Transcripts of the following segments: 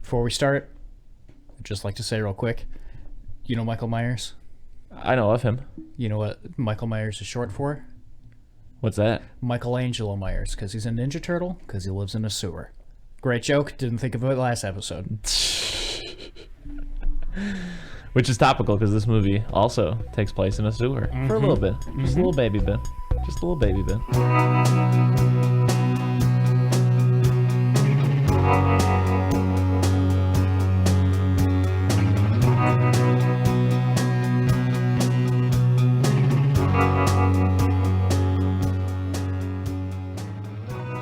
Before we start, I'd just like to say real quick, you know Michael Myers? I know of him. You know what Michael Myers is short for? What's that? Michelangelo Myers, because he's a Ninja Turtle, because he lives in a sewer. Great joke. Didn't think of it last episode. Which is topical because this movie also takes place in a sewer for a little bit. Just a little baby bit. Just a little baby bit.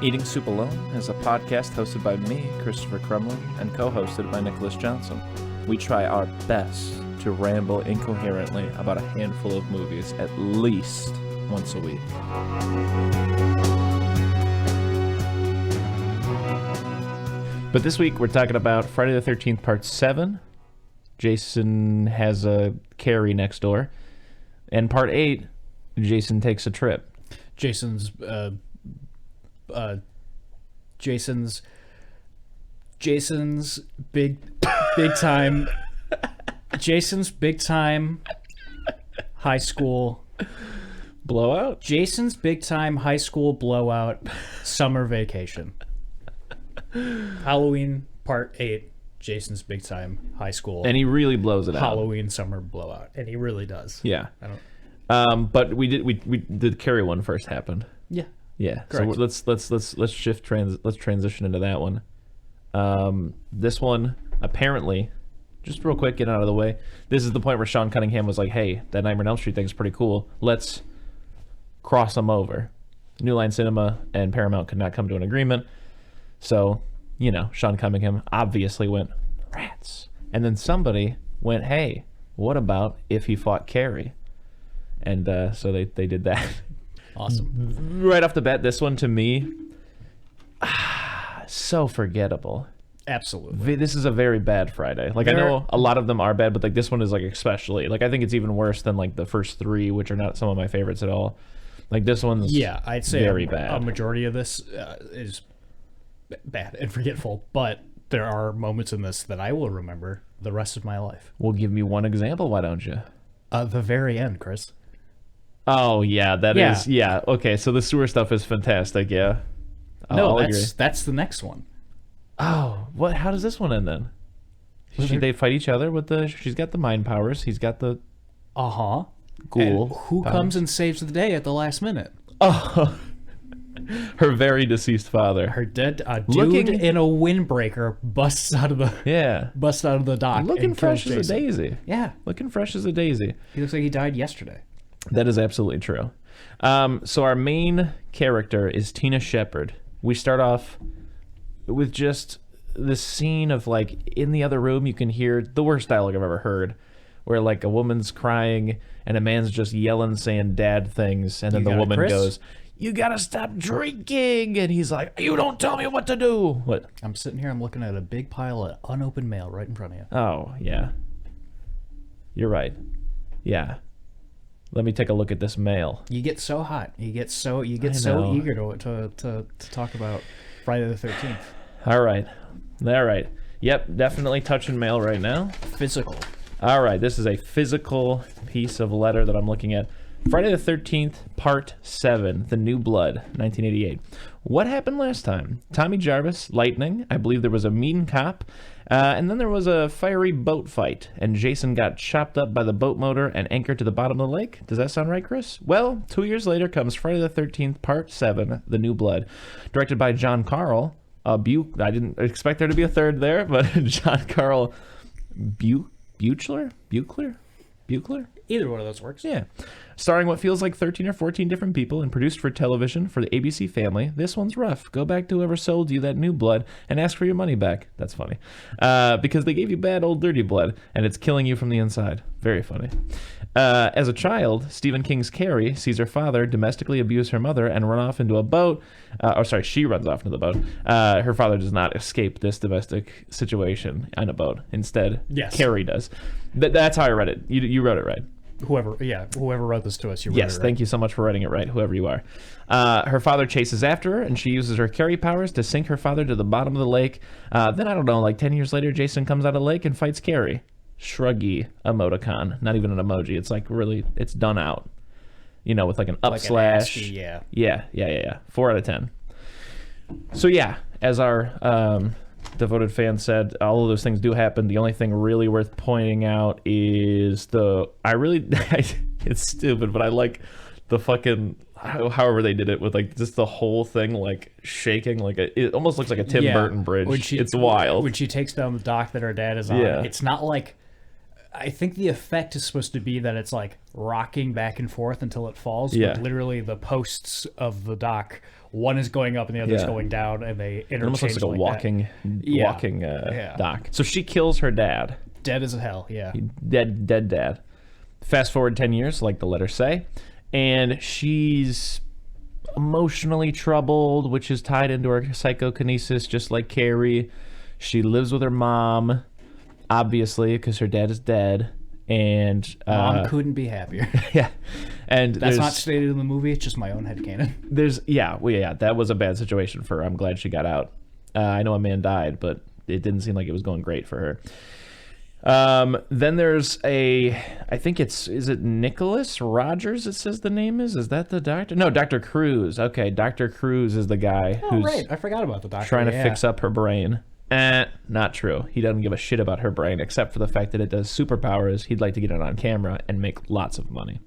Eating Soup Alone is a podcast hosted by me, Christopher Crumley, and co-hosted by Nicholas Johnson. We try our best to ramble incoherently about a handful of movies at least once a week. But this week we're talking about Friday the 13th Part 7. Jason has a Carrie next door. And Part 8, Jason takes a trip. Jason's big time high school Blowout? Jason's big time high school blowout summer vacation. Halloween Part 8, Jason's big time high school. And he really blows it out. Halloween summer blowout. And he really does. Yeah. I don't but we did Carrie one first happened. Yeah. Yeah. Correct. So let's transition into that one. This one apparently, just real quick, get out of the way. This is the point where Sean Cunningham was like, "Hey, that Nightmare on Elm Street thing's pretty cool. Let's cross them over." New Line Cinema and Paramount could not come to an agreement, so Sean Cunningham obviously went rats, and then somebody went, "Hey, what about if he fought Carrie?" And so they did that. Awesome. Right off the bat, this one to me, so forgettable. Absolutely. This is a very bad Friday. Like, I know a lot of them are bad, but like this one is like especially. Like, I think it's even worse than like the first three, which are not some of my favorites at all. Like this one's I'd say very bad. A majority of this is bad and forgetful, but there are moments in this that I will remember the rest of my life. Well, give me one example, why don't you? The very end, Chris. Oh yeah, that is. Yeah. Okay, so the sewer stuff is fantastic. Yeah. No, I'll agree. that's the next one. Oh, what? How does this one end then? They fight each other with the. She's got the mind powers. He's got the. Ghoul. And who comes and saves the day at the last minute? Oh, her very deceased father. Her dead dude in a windbreaker busts out of the dock. Looking fresh as Jason. a daisy. Yeah, Looking fresh as a daisy. he looks like he died yesterday. That is absolutely true. So our main character is Tina Shepard. We start off with just this scene of like in the other room you can hear the worst dialogue I've ever heard, where like a woman's crying and a man's just yelling saying dad things, and then the woman goes, "You gotta stop drinking," and he's like, "You don't tell me what to do." What? I'm sitting here, I'm looking at a big pile of unopened mail right in front of you. Oh yeah, you're right. Yeah. Let me take a look at this mail. You get so hot. You get so eager to talk about Friday the 13th. All right. Yep, definitely touching mail right now. Physical. All right, this is a physical piece of letter that I'm looking at. Friday the 13th, Part 7, The New Blood, 1988. What happened last time? Tommy Jarvis, lightning. I believe there was a mean cop. And then there was a fiery boat fight, and Jason got chopped up by the boat motor and anchored to the bottom of the lake. Does that sound right, Chris? Well, 2 years later comes Friday the 13th, Part 7, The New Blood, directed by John Carl. I didn't expect there to be a third there, but John Carl Buechler? Either one of those works. Yeah. Starring what feels like 13 or 14 different people and produced for television for the ABC family. This one's rough. Go back to whoever sold you that new blood and ask for your money back. That's funny. Because they gave you bad old dirty blood and it's killing you from the inside. Very funny. As a child, Stephen King's Carrie sees her father domestically abuse her mother and run off into a boat. She runs off into the boat. Her father does not escape this domestic situation on a boat. Instead, yes, Carrie does. That's how I read it. You wrote it right. whoever wrote this to us, Yes, thank you so much for writing it right, whoever you are. Her father chases after her, and she uses her carry powers to sink her father to the bottom of the lake. Then, I don't know, like 10 years later, Jason comes out of the lake and fights Carrie. Shruggy emoticon. Not even an emoji. It's like really, it's done out. You know, with like an up slash. ASCII, yeah. Yeah. 4 out of 10. So yeah, as our devoted fan said, all of those things do happen. The only thing really worth pointing out is it's stupid, but I like the fucking, however they did it with like just the whole thing like shaking, like it almost looks like a Tim Burton bridge. It's wild. When she takes down the dock that her dad is on, it's not like, I think the effect is supposed to be that it's like rocking back and forth until it falls. Yeah. But literally the posts of the dock, one is going up and the other is going down, and they interchange. It almost looks like a walking dock. So she kills her dad. Dead as hell, yeah. Dead dad. Fast forward 10 years, like the letters say, and she's emotionally troubled, which is tied into her psychokinesis, just like Carrie. She lives with her mom, obviously, because her dad is dead. And Mom couldn't be happier. Yeah. And that's not stated in the movie, it's just my own headcanon. That was a bad situation for her. I'm glad she got out. I know a man died, but it didn't seem like it was going great for her. Then there's I think is it Nicholas Rogers, it says the name is? Is that the doctor? No, Dr. Cruz. Okay, Dr. Cruz is the guy who's right. I forgot about the doctor. Trying to fix up her brain. Not true. He doesn't give a shit about her brain, except for the fact that it does superpowers. He'd like to get it on camera and make lots of money.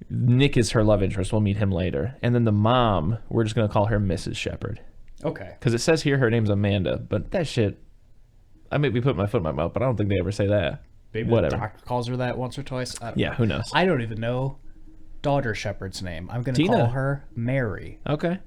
Nick is her love interest. We'll meet him later. And then the mom, we're just going to call her Mrs. Shepard. Okay. Because it says here her name's Amanda, but that shit, I may be putting my foot in my mouth, but I don't think they ever say that. Maybe whatever. The doctor calls her that once or twice. I don't know. Who knows? I don't even know daughter Shepard's name. I'm going to call her Mary. Okay.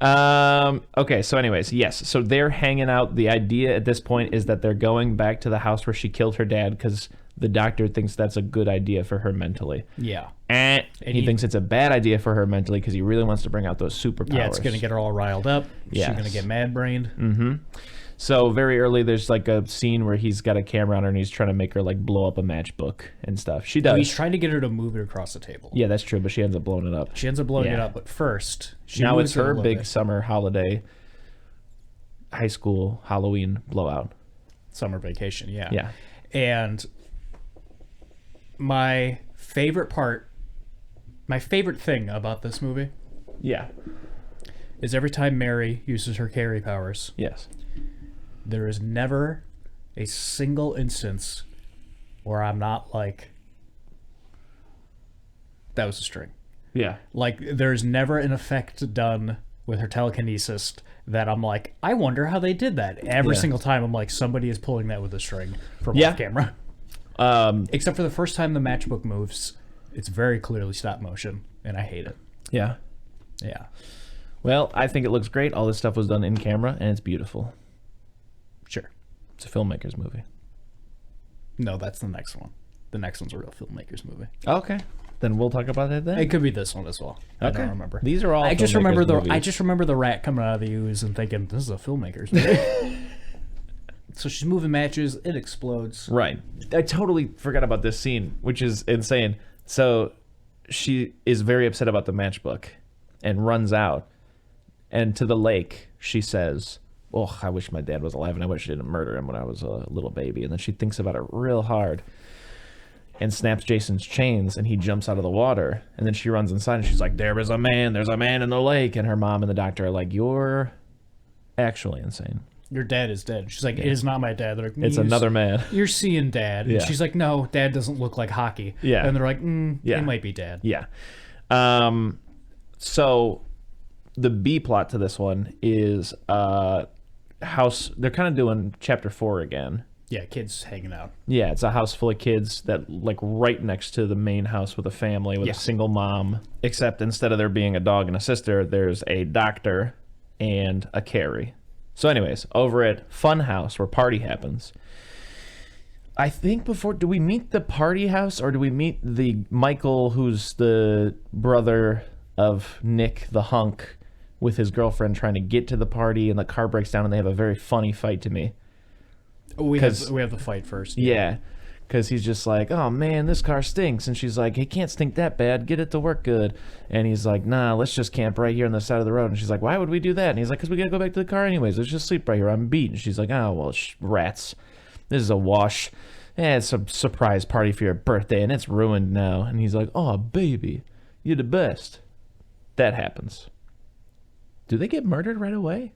Okay, so anyways, yes. So they're hanging out. The idea at this point is that they're going back to the house where she killed her dad because the doctor thinks that's a good idea for her mentally. Yeah. And he thinks it's a bad idea for her mentally because he really wants to bring out those superpowers. Yeah, it's going to get her all riled up. Yes. She's going to get mad-brained. Mm-hmm. So very early, there's like a scene where he's got a camera on her and he's trying to make her like blow up a matchbook and stuff. She does. Oh, he's trying to get her to move it across the table. Yeah, that's true, but she ends up blowing it up. She ends up blowing it up, but first, now it's her big summer holiday, high school Halloween blowout. Summer vacation, yeah. Yeah. And my favorite thing about this movie, is every time Mary uses her carry powers. Yes. There is never a single instance where I'm not like, that was a string. Yeah. Like, there's never an effect done with her telekinesis that I'm like, I wonder how they did that. Every single time I'm like, somebody is pulling that with a string from off camera. Except for the first time the matchbook moves, it's very clearly stop motion, and I hate it. Yeah. Yeah. Well, I think it looks great. All this stuff was done in camera, and it's beautiful. Sure. It's a filmmaker's movie. No, that's the next one. The next one's a real filmmaker's movie. Okay. Then we'll talk about that then. It could be this one as well. Okay. I don't remember. These are all I just remember the rat coming out of the ooze and thinking, this is a filmmaker's movie. So she's moving matches, it explodes. Right. I totally forgot about this scene, which is insane. So she is very upset about the matchbook and runs out. And to the lake, she says, oh, I wish my dad was alive and I wish I didn't murder him when I was a little baby. And then she thinks about it real hard and snaps Jason's chains, and he jumps out of the water. And then she runs inside and she's like, there's a man in the lake. And her mom and the doctor are like, you're actually insane. Your dad is dead. She's like, it is not my dad. They're like, it's another man. You're seeing dad. And she's like, no, dad doesn't look like hockey. Yeah. And they're like, it might be dad. Yeah. So the B plot to this one is house. They're kind of doing chapter 4 again. Yeah, kids hanging out. Yeah, it's a house full of kids that like right next to the main house with a family with a single mom. Except instead of there being a dog and a sister, there's a doctor and a Carrie. So anyways, over at Fun House where party happens. I think do we meet the party house or do we meet the Michael who's the brother of Nick the hunk with his girlfriend trying to get to the party and the car breaks down and they have a very funny fight to me. We have the fight first. Yeah. because he's just like, oh man, this car stinks, and she's like, it can't stink that bad, get it to work good. And he's like, nah, let's just camp right here on the side of the road. And she's like, why would we do that? And he's like, because we gotta go back to the car anyways, let's just sleep right here, I'm beat. And she's like, oh well, rats, this is a wash. It's a surprise party for your birthday and it's ruined now. And he's like, oh baby, you're the best. That happens. Do they get murdered right away?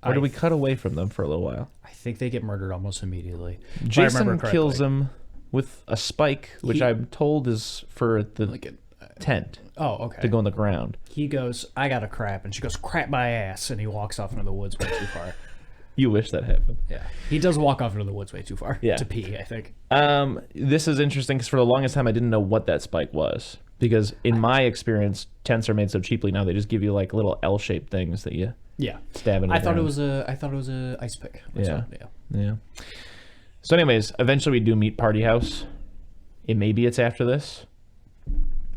Or do we cut away from them for a little while? I think they get murdered almost immediately. Jason kills him with a spike, which I'm told is for the tent. Oh, okay. To go on the ground. He goes, I got a crap. And she goes, crap my ass. And he walks off into the woods way too far. You wish that happened. Yeah. He does walk off into the woods way too far to pee, I think. This is interesting because for the longest time I didn't know what that spike was. Because in my experience, tents are made so cheaply now they just give you like little L-shaped things that you stab in. I thought it was a ice pick. Yeah. So anyways, eventually we do meet Party House. Maybe it's after this.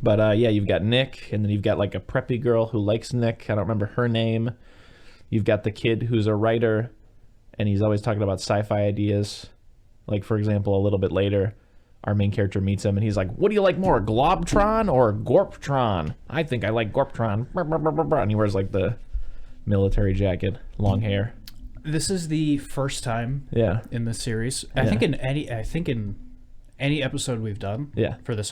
But you've got Nick, and then you've got like a preppy girl who likes Nick. I don't remember her name. You've got the kid who's a writer, and he's always talking about sci-fi ideas. Like, for example, a little bit later, our main character meets him, and he's like, what do you like more, Globtron or Gorptron? I think I like Gorptron. And he wears, like, the military jacket, long hair. This is the first time in this series. I think in any episode we've done for this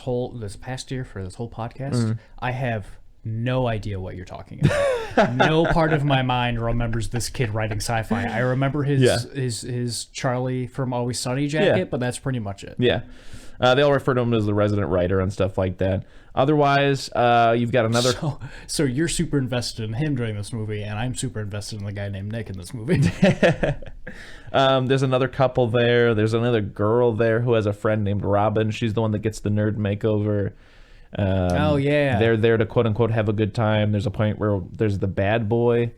past year, for this whole podcast, I have no idea what you're talking about. No part of my mind remembers this kid writing sci-fi. I remember his Charlie from Always Sunny jacket, but that's pretty much it. Yeah. They all refer to him as the resident writer and stuff like that. Otherwise, you've got another... So you're super invested in him during this movie, and I'm super invested in the guy named Nick in this movie. There's another couple there. There's another girl there who has a friend named Robin. She's the one that gets the nerd makeover. They're there to quote-unquote have a good time. There's a point where there's the bad boy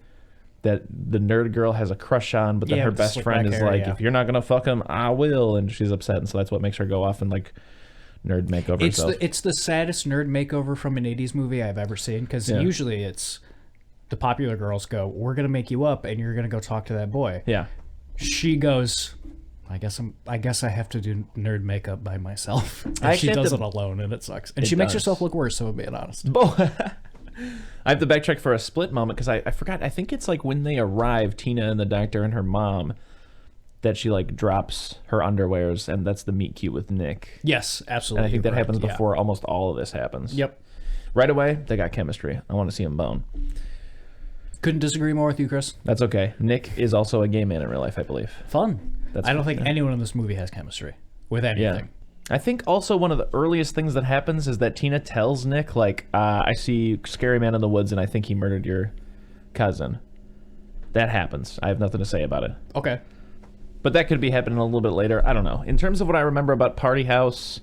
that the nerd girl has a crush on, but then her best friend is like, if you're not gonna fuck him, I will, and she's upset, and so that's what makes her go off and like nerd makeover herself. It's the saddest nerd makeover from an 80s movie I've ever seen, because usually it's the popular girls go, we're gonna make you up and you're gonna go talk to that boy. Yeah. She goes, I guess I have to do nerd makeup by myself. And she does it alone, and it sucks. And she makes herself look worse, so I'm being honest. I have to backtrack for a split moment because I forgot. I think it's like when they arrive, Tina and the doctor and her mom, that she like drops her underwears, and that's the meet cute with Nick. Yes, absolutely. And I think that happens before almost all of this happens. Yep. Right away, they got chemistry. I want to see them bone. Couldn't disagree more with you, Chris. That's okay. Nick is also a gay man in real life, I believe. Fun. I don't think anyone in this movie has chemistry with anything. Yeah. I think also one of the earliest things that happens is that Tina tells Nick, like, I see scary man in the woods and I think he murdered your cousin. That happens. I have nothing to say about it. Okay. But that could be happening a little bit later. I don't know. In terms of what I remember about Party House,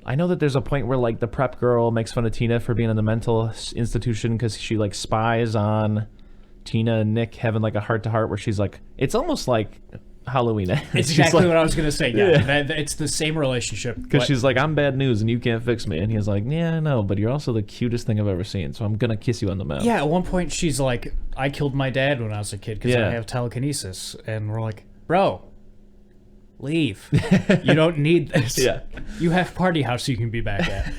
I know that there's a point where, like, the prep girl makes fun of Tina for being in the mental institution because she, like, spies on Tina and Nick having, like, a heart-to-heart where she's like, it's almost like Halloween. It's exactly what I was going to say. Yeah. It's the same relationship. Because she's like, I'm bad news and you can't fix me. And he's like, yeah, I know, but you're also the cutest thing I've ever seen, so I'm going to kiss you on the mouth. Yeah, at one point she's like, I killed my dad when I was a kid because I have telekinesis. And we're like, bro, leave. You don't need this. Yeah. You have Party House you can be back at.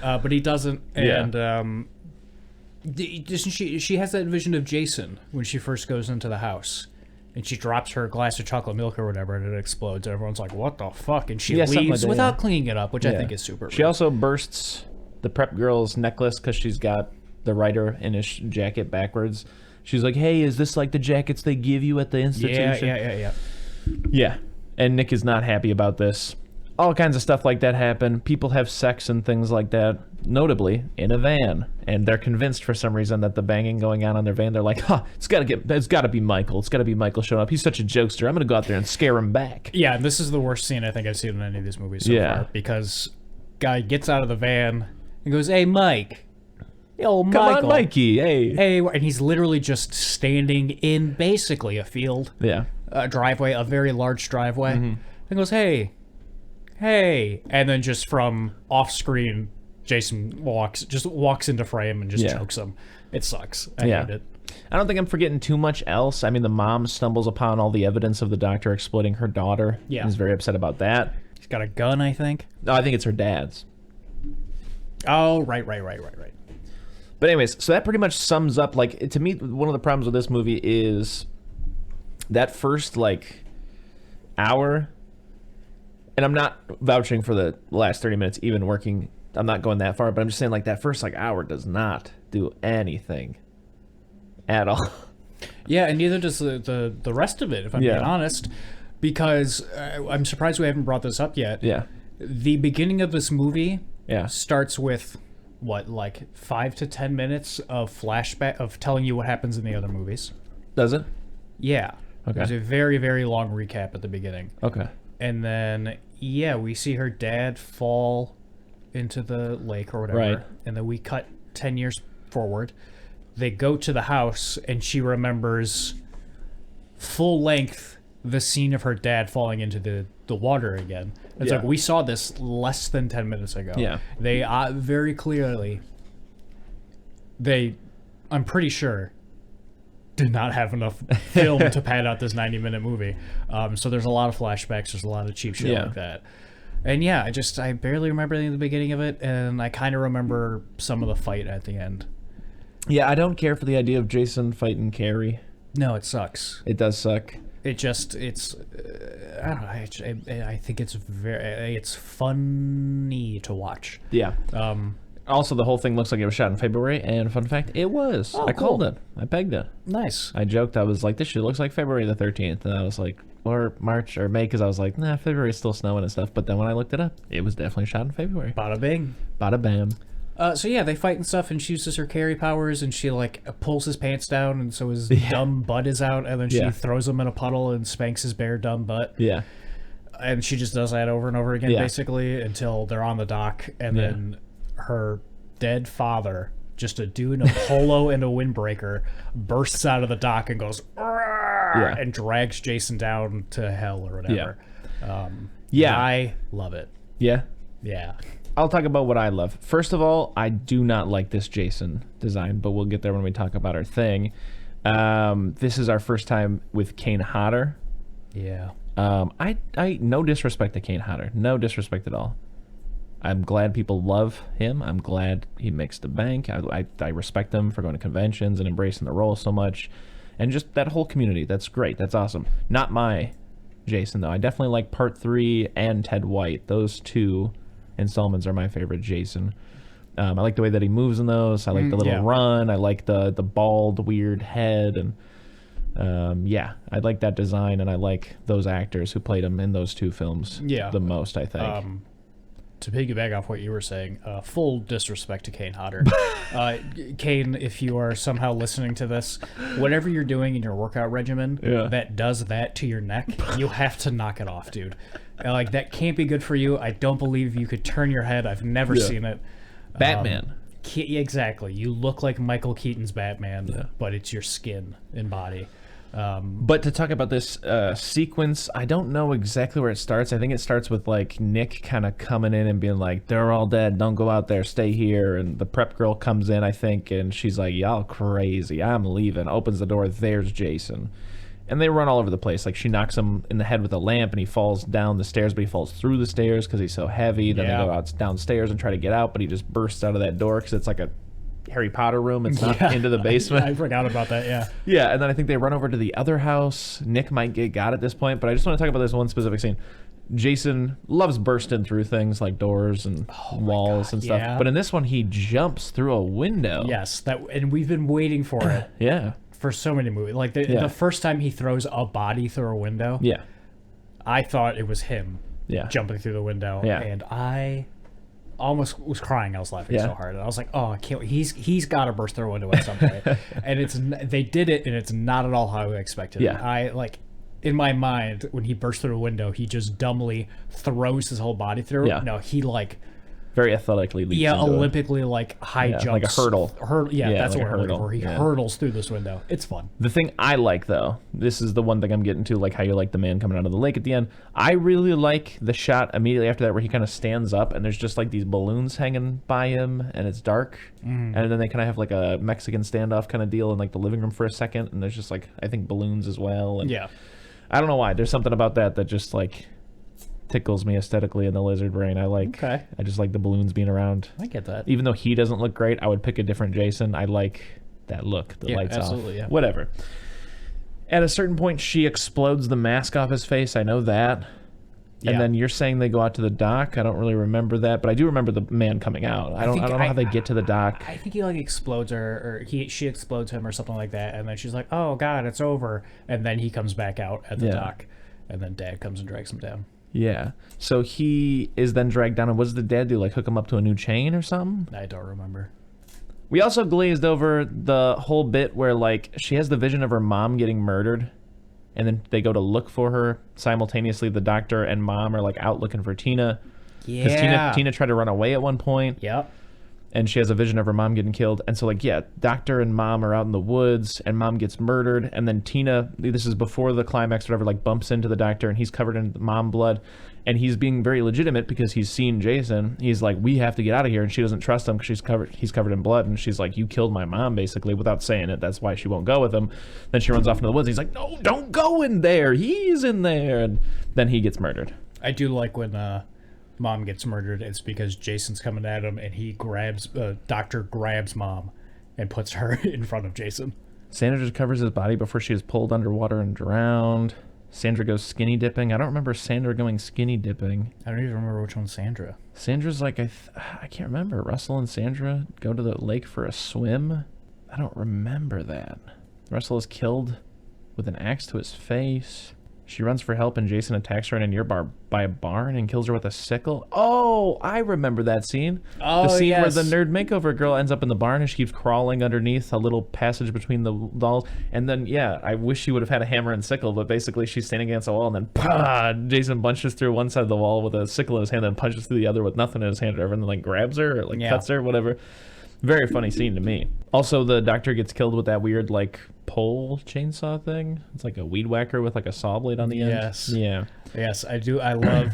But he doesn't. And she has that vision of Jason when she first goes into the house. And she drops her glass of chocolate milk or whatever, and it explodes. And everyone's like, what the fuck? And she leaves without cleaning it up, which I think is super She also bursts the prep girl's necklace because she's got the writer in his jacket backwards. She's like, hey, is this like the jackets they give you at the institution? Yeah. And Nick is not happy about this. All kinds of stuff like that happen. People have sex and things like that, notably in a van. And they're convinced for some reason that the banging going on in their van, they're like, it's got to be Michael. It's got to be Michael showing up. He's such a jokester. I'm going to go out there and scare him back. Yeah, and this is the worst scene I think I've seen in any of these movies so far. Because guy gets out of the van and goes, hey, Mike. Yo, Michael. Come on, Mikey. Hey. And he's literally just standing in basically a field. Yeah. A driveway, a very large driveway. Mm-hmm. And goes, hey. And then just from off screen, Jason walks into frame and just chokes him. It sucks. I hate it. I don't think I'm forgetting too much else. I mean, the mom stumbles upon all the evidence of the doctor exploiting her daughter. Yeah. Is very upset about that. He's got a gun, I think. No, I think it's her dad's. Oh, right. But anyways, so that pretty much sums up, like, to me, one of the problems with this movie is that first, like, hour, and I'm not vouching for the last 30 minutes even working, I'm not going that far, but I'm just saying, like, that first, like, hour does not do anything at all. Yeah, and neither does the rest of it, if I'm being honest, because I'm surprised we haven't brought this up yet. Yeah. The beginning of this movie starts with, what, like 5 to 10 minutes of flashback of telling you what happens in the other movies. Does it? Yeah. Okay. There's a very, very long recap at the beginning. Okay. And then, we see her dad fall into the lake or whatever. Right. And then we cut 10 years forward. They go to the house, and she remembers full length the scene of her dad falling into the water again. It's like, we saw this less than 10 minutes ago. Yeah. They very clearly, I'm pretty sure, did not have enough film to pad out this 90-minute movie. So there's a lot of flashbacks. There's a lot of cheap shit like that. And I barely remember the beginning of it, and I kind of remember some of the fight at the end. Yeah, I don't care for the idea of Jason fighting Carrie. No, it sucks. It does suck. It's I don't know. I think it's funny to watch. Yeah. Also, the whole thing looks like it was shot in February, and fun fact, it was. I called it. I pegged it. Nice. I joked. I was like, this shit looks like February the 13th, and I was like, or March or May, because I was like, nah, February's still snowing and stuff. But then when I looked it up, it was definitely shot in February. Bada bing. Bada bam. They fight and stuff, and she uses her carry powers, and she like pulls his pants down, and so his dumb butt is out, and then she throws him in a puddle and spanks his bare dumb butt. Yeah. And she just does that over and over again, basically, until they're on the dock, and then her dead father, just a dude in a polo and a windbreaker, bursts out of the dock and goes, and drags Jason down to hell or whatever. I love it. Yeah. Yeah. I'll talk about what I love. First of all, I do not like this Jason design, but we'll get there when we talk about our thing. This is our first time with Kane Hodder. Yeah. I no disrespect to Kane Hodder. No disrespect at all. I'm glad people love him. I'm glad he makes the bank. I respect him for going to conventions and embracing the role so much. And just that whole community. That's great. That's awesome. Not my Jason, though. I definitely like Part 3 and Ted White. Those two installments are my favorite Jason. I like the way that he moves in those. I like the little run. I like the bald, weird head. And I like that design, and I like those actors who played him in those two films the most, I think. To piggyback off what you were saying, full disrespect to Kane Hodder. Kane, if you are somehow listening to this, whatever you're doing in your workout regimen that does that to your neck, you have to knock it off, dude. Like, that can't be good for you. I don't believe you could turn your head. I've never seen it. Batman. Exactly. You look like Michael Keaton's Batman, but it's your skin and body. But to talk about this sequence, I don't know exactly where it starts. I think it starts with like Nick kind of coming in and being like, they're all dead, don't go out there, stay here. And the prep girl comes in, I think, and she's like, y'all crazy, I'm leaving. Opens the door, there's Jason. And they run all over the place. Like, she knocks him in the head with a lamp, and he falls down the stairs, but he falls through the stairs because he's so heavy. Then they go downstairs and try to get out, but he just bursts out of that door because it's like a Harry Potter room. It's not into the basement. I forgot about that, Yeah, and then I think they run over to the other house. Nick might get got at this point, but I just want to talk about this one specific scene. Jason loves bursting through things like doors and walls and stuff. Yeah. But in this one, he jumps through a window. Yes, and we've been waiting for it. For so many movies. Like, the first time he throws a body through a window, I thought it was him jumping through the window. And I almost was crying. I was laughing so hard. And I was like, oh, I can't. He's got to burst through a window at some point. And they did it, and it's not at all how I expected it. I, like, in my mind, when he burst through a window, he just dumbly throws his whole body through. No, he, like, very athletically leaps into Olympically, like, high jumps. Like a hurdle. That's like what I'm looking for. He hurdles through this window. It's fun. The thing I like, though, this is the one thing I'm getting to, like how you like the man coming out of the lake at the end. I really like the shot immediately after that where he kind of stands up and there's just like these balloons hanging by him and it's dark. And then they kind of have like a Mexican standoff kind of deal in like the living room for a second. And there's just like, I think balloons as well. And I don't know why. There's something about that just like tickles me aesthetically in the lizard brain. I just like the balloons being around. I get that. Even though he doesn't look great, I would pick a different Jason. I like that look. The lights off. Yeah. Whatever. At a certain point, she explodes the mask off his face. I know that. And then you're saying they go out to the dock. I don't really remember that, but I do remember the man coming out. I don't know how they get to the dock. I think he like explodes her, or she explodes him, or something like that. And then she's like, "Oh God, it's over." And then he comes back out at the dock, and then Dad comes and drags him down. Yeah. So he is then dragged down. And what does the dad do? Like hook him up to a new chain or something? I don't remember. We also glazed over the whole bit where like she has the vision of her mom getting murdered. And then they go to look for her. Simultaneously, the doctor and mom are like out looking for Tina. Yeah. Because Tina tried to run away at one point. Yep. And she has a vision of her mom getting killed. And so, like, yeah, doctor and mom are out in the woods, and mom gets murdered. And then Tina, this is before the climax, whatever, like, bumps into the doctor, and he's covered in mom blood. And he's being very legitimate because he's seen Jason. He's like, we have to get out of here. And she doesn't trust him because he's covered in blood. And she's like, you killed my mom, basically, without saying it. That's why she won't go with him. Then she runs off into the woods. He's like, no, don't go in there. He's in there. And then he gets murdered. I do like when mom gets murdered. It's because Jason's coming at him, and he grabs, doctor grabs mom and puts her in front of Jason. Sandra just covers his body before she is pulled underwater and drowned. Sandra goes skinny dipping. I don't remember Sandra going skinny dipping. I don't even remember which one's Sandra. Sandra's like, I can't remember. Russell and Sandra go to the lake for a swim. I don't remember that. Russell is killed with an axe to his face. She runs for help, and Jason attacks her in a nearby barn and kills her with a sickle. Oh, I remember that scene. Oh, the scene yes. where the nerd makeover girl ends up in the barn and she keeps crawling underneath a little passage between the dolls. And then, yeah, I wish she would have had a hammer and sickle, but basically she's standing against a wall, and then Jason punches through one side of the wall with a sickle in his hand, then punches through the other with nothing in his hand, or whatever, and then like grabs her or like cuts her, whatever. Very funny scene to me. Also, the doctor gets killed with that weird like pole chainsaw thing. It's like a weed whacker with like a saw blade on the end. Yes. Yeah. Yes, I do. I love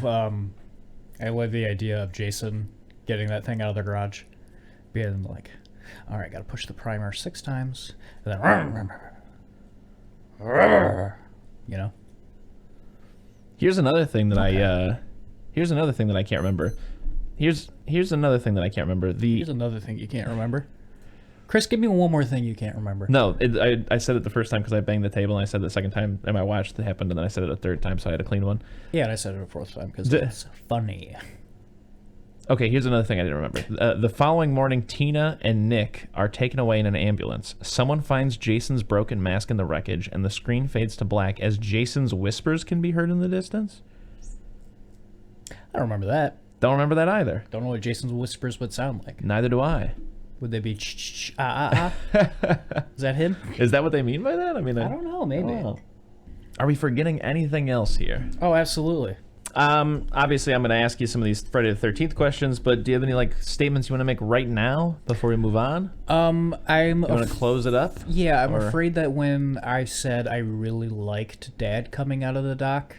the idea of Jason getting that thing out of the garage, being like, all right, got to push the primer 6 times, and then, you know. Here's another thing that Here's another thing that I can't remember. Here's another thing that I can't remember. Here's another thing you can't remember. Chris, give me one more thing you can't remember. No, I said it the first time because I banged the table, and I said it the second time, and my watch that happened, and then I said it a third time, so I had a clean one. Yeah, and I said it a 4th time because it's funny. Okay, here's another thing I didn't remember. The following morning, Tina and Nick are taken away in an ambulance. Someone finds Jason's broken mask in the wreckage, and the screen fades to black as Jason's whispers can be heard in the distance. I don't remember that. Don't remember that either. Don't know what Jason's whispers would sound like. Neither do I. Would they be ah? Is that him? Is that what they mean by that? I mean, I don't know. Maybe. Oh. Are we forgetting anything else here? Oh, absolutely. Obviously, I'm going to ask you some of these Friday the 13th questions, but do you have any like statements you want to make right now before we move on? You want to close it up? Yeah, I'm afraid that when I said I really liked Dad coming out of the dock,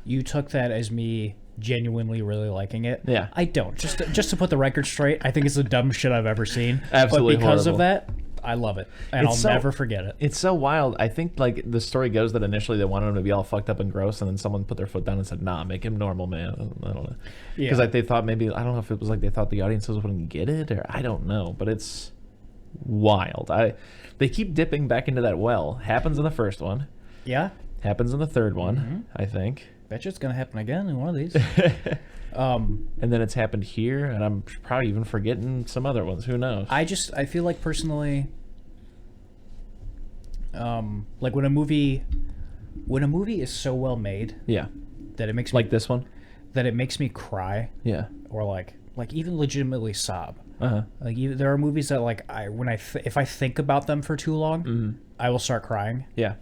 you took that as me genuinely really liking it. Yeah. I don't. Just to put the record straight, I think it's the dumbest shit I've ever seen. Absolutely But because horrible. of that, I love it. And I'll never forget it. It's so wild. I think like the story goes that initially they wanted him to be all fucked up and gross, and then someone put their foot down and said, nah, make him normal, man. I don't know. Because like they thought maybe, I don't know if it was like they thought the audiences wouldn't get it, or I don't know, but it's wild. They keep dipping back into that well. Happens in the first one. Yeah. Happens in the third one, I think. Bet you it's going to happen again in one of these. And then it's happened here, and I'm probably even forgetting some other ones. Who knows? I feel like personally, like when a movie is so well made, that it makes me, like this one, that it makes me cry, or like even legitimately sob. Like there are movies that like if I think about them for too long, I will start crying. Yeah.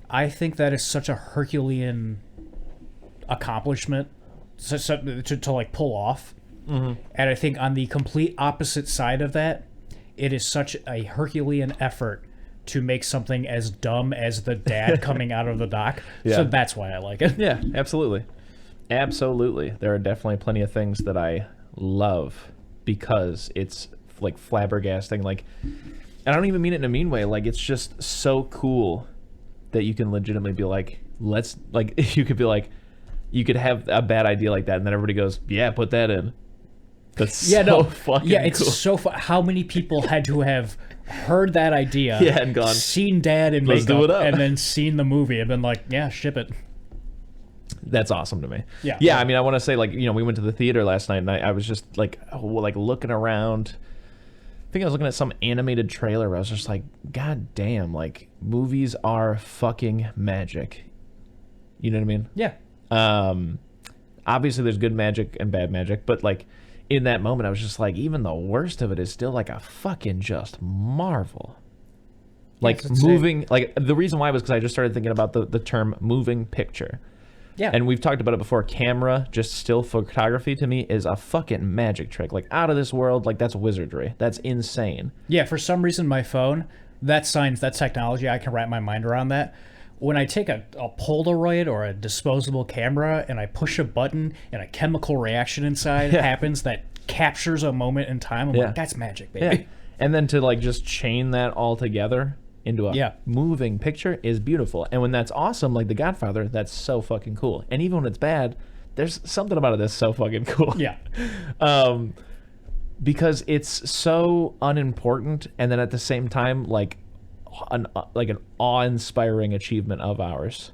I think that is such a Herculean accomplishment to like pull off. And I think on the complete opposite side of that, it is such a Herculean effort to make something as dumb as the dad coming out of the dock. So that's why I like it. Yeah, absolutely. Absolutely. There are definitely plenty of things that I love because it's like flabbergasting. Like, and I don't even mean it in a mean way. Like, it's just so cool that you can legitimately be like, you could be like, you could have a bad idea like that, and then everybody goes, "Yeah, put that in." That's fucking it's cool. so fun. How many people had to have heard that idea, and gone, seen Dad in let's makeup, do it up, and then seen the movie and been like, yeah, ship it. That's awesome to me. Yeah. I mean, I want to say, like, we went to the theater last night, and I was just like looking around. I think I was looking at some animated trailer where I was just like, God damn, like, movies are fucking magic. You know what I mean? Yeah. Obviously there's good magic and bad magic, but like in that moment I was just like, even the worst of it is still like a fucking just marvel. Like moving, like the reason why was because I just started thinking about the term moving picture. Yeah. And we've talked about it before. Camera, just still photography to me is a fucking magic trick. Like out of this world, like that's wizardry. That's insane. Yeah, for some reason my phone, that's science, that's technology, I can wrap my mind around that. When I take a Polaroid or a disposable camera and I push a button and a chemical reaction inside happens that captures a moment in time, I'm like, that's magic, baby. Yeah. And then to like just chain that all together into a moving picture is beautiful. And when that's awesome, like The Godfather, that's so fucking cool. And even when it's bad, there's something about it that's so fucking cool. Yeah. Because it's so unimportant, and then at the same time, like an awe-inspiring achievement of ours.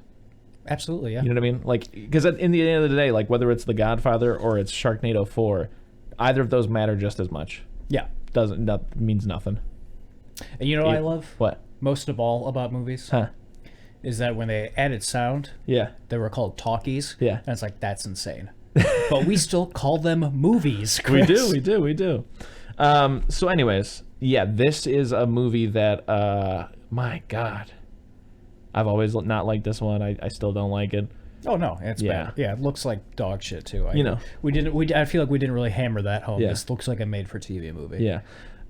Absolutely, yeah. You know what I mean? Like, because in the end of the day, like whether it's The Godfather or it's Sharknado 4, either of those matter just as much. Yeah. That means nothing. And you know what I love? What? Most of all about movies? Huh? Is that when they added sound, they were called talkies. Yeah. And it's like, that's insane. But we still call them movies, Chris. We do. So anyways, yeah, this is a movie that, my God, I've always not liked this one. I still don't like it. Oh no, it's bad. Yeah, it looks like dog shit too. You know, I feel like we didn't really hammer that home. Yeah. This looks like a made-for-TV movie. Yeah.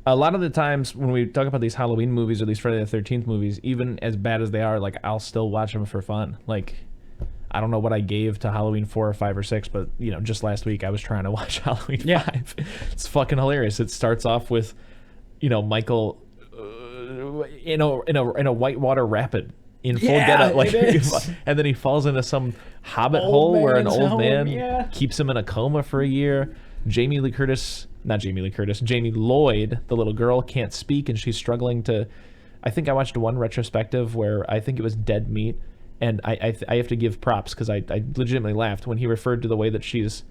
A lot of the times when we talk about these Halloween movies or these Friday the 13th movies, even as bad as they are, like I'll still watch them for fun. Like, I don't know what I gave to Halloween 4 or 5 or 6, but just last week I was trying to watch Halloween 5. It's fucking hilarious. It starts off with, Michael, in a whitewater rapid in full getup, like, and then he falls into some hobbit hole where an old man keeps him in a coma for a year. Jamie Lloyd, the little girl, can't speak, and she's struggling to. I think I watched one retrospective where I think it was Dead Meat. And I have to give props because I legitimately laughed when he referred to the way that she's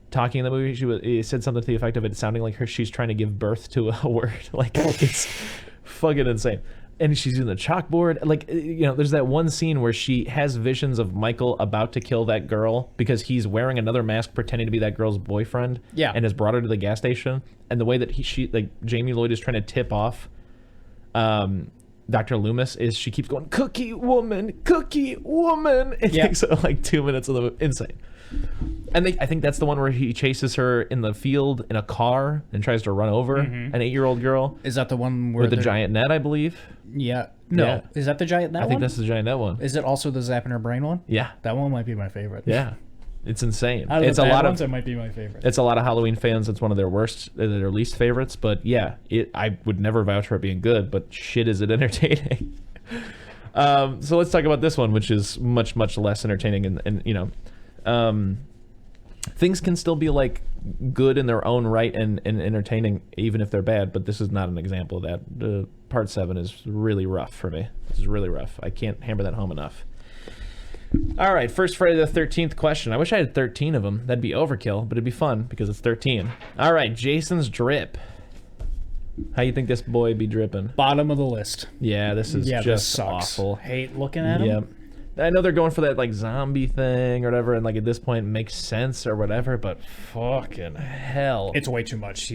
talking in the movie. He said something to the effect of it sounding like she's trying to give birth to a word. Like, it's fucking insane. And she's using the chalkboard. Like, there's that one scene where she has visions of Michael about to kill that girl because he's wearing another mask pretending to be that girl's boyfriend. Yeah. And has brought her to the gas station. And the way that Jamie Lloyd is trying to tip off Dr. Loomis is she keeps going, cookie woman. It takes like 2 minutes of the insane. And I think that's the one where he chases her in the field in a car and tries to run over an 8-year-old girl. Is that the one where with the giant net, I believe? Yeah. No. Yeah. Is that the giant net one? I think that's the giant net one. Is it also the Zap in Her Brain one? Yeah. That one might be my favorite. Yeah. It's insane. Out of it's the bad ones, it might be my favorite. It's a lot of Halloween fans. It's one of their their least favorites. But yeah, I would never vouch for it being good. But shit, is it entertaining? So let's talk about this one, which is much less entertaining. And things can still be like good in their own right and entertaining, even if they're bad. But this is not an example of that. Part 7 is really rough for me. This is really rough. I can't hammer that home enough. All right, first Friday the 13th question. I wish I had 13 of them. That'd be overkill, but it'd be fun because it's 13. All right, Jason's drip. How you think this boy be dripping? Bottom of the list. Yeah, this is just awful. Hate looking at him. Yeah. I know they're going for that like zombie thing or whatever, and like at this point it makes sense or whatever, but fucking hell. It's way too much.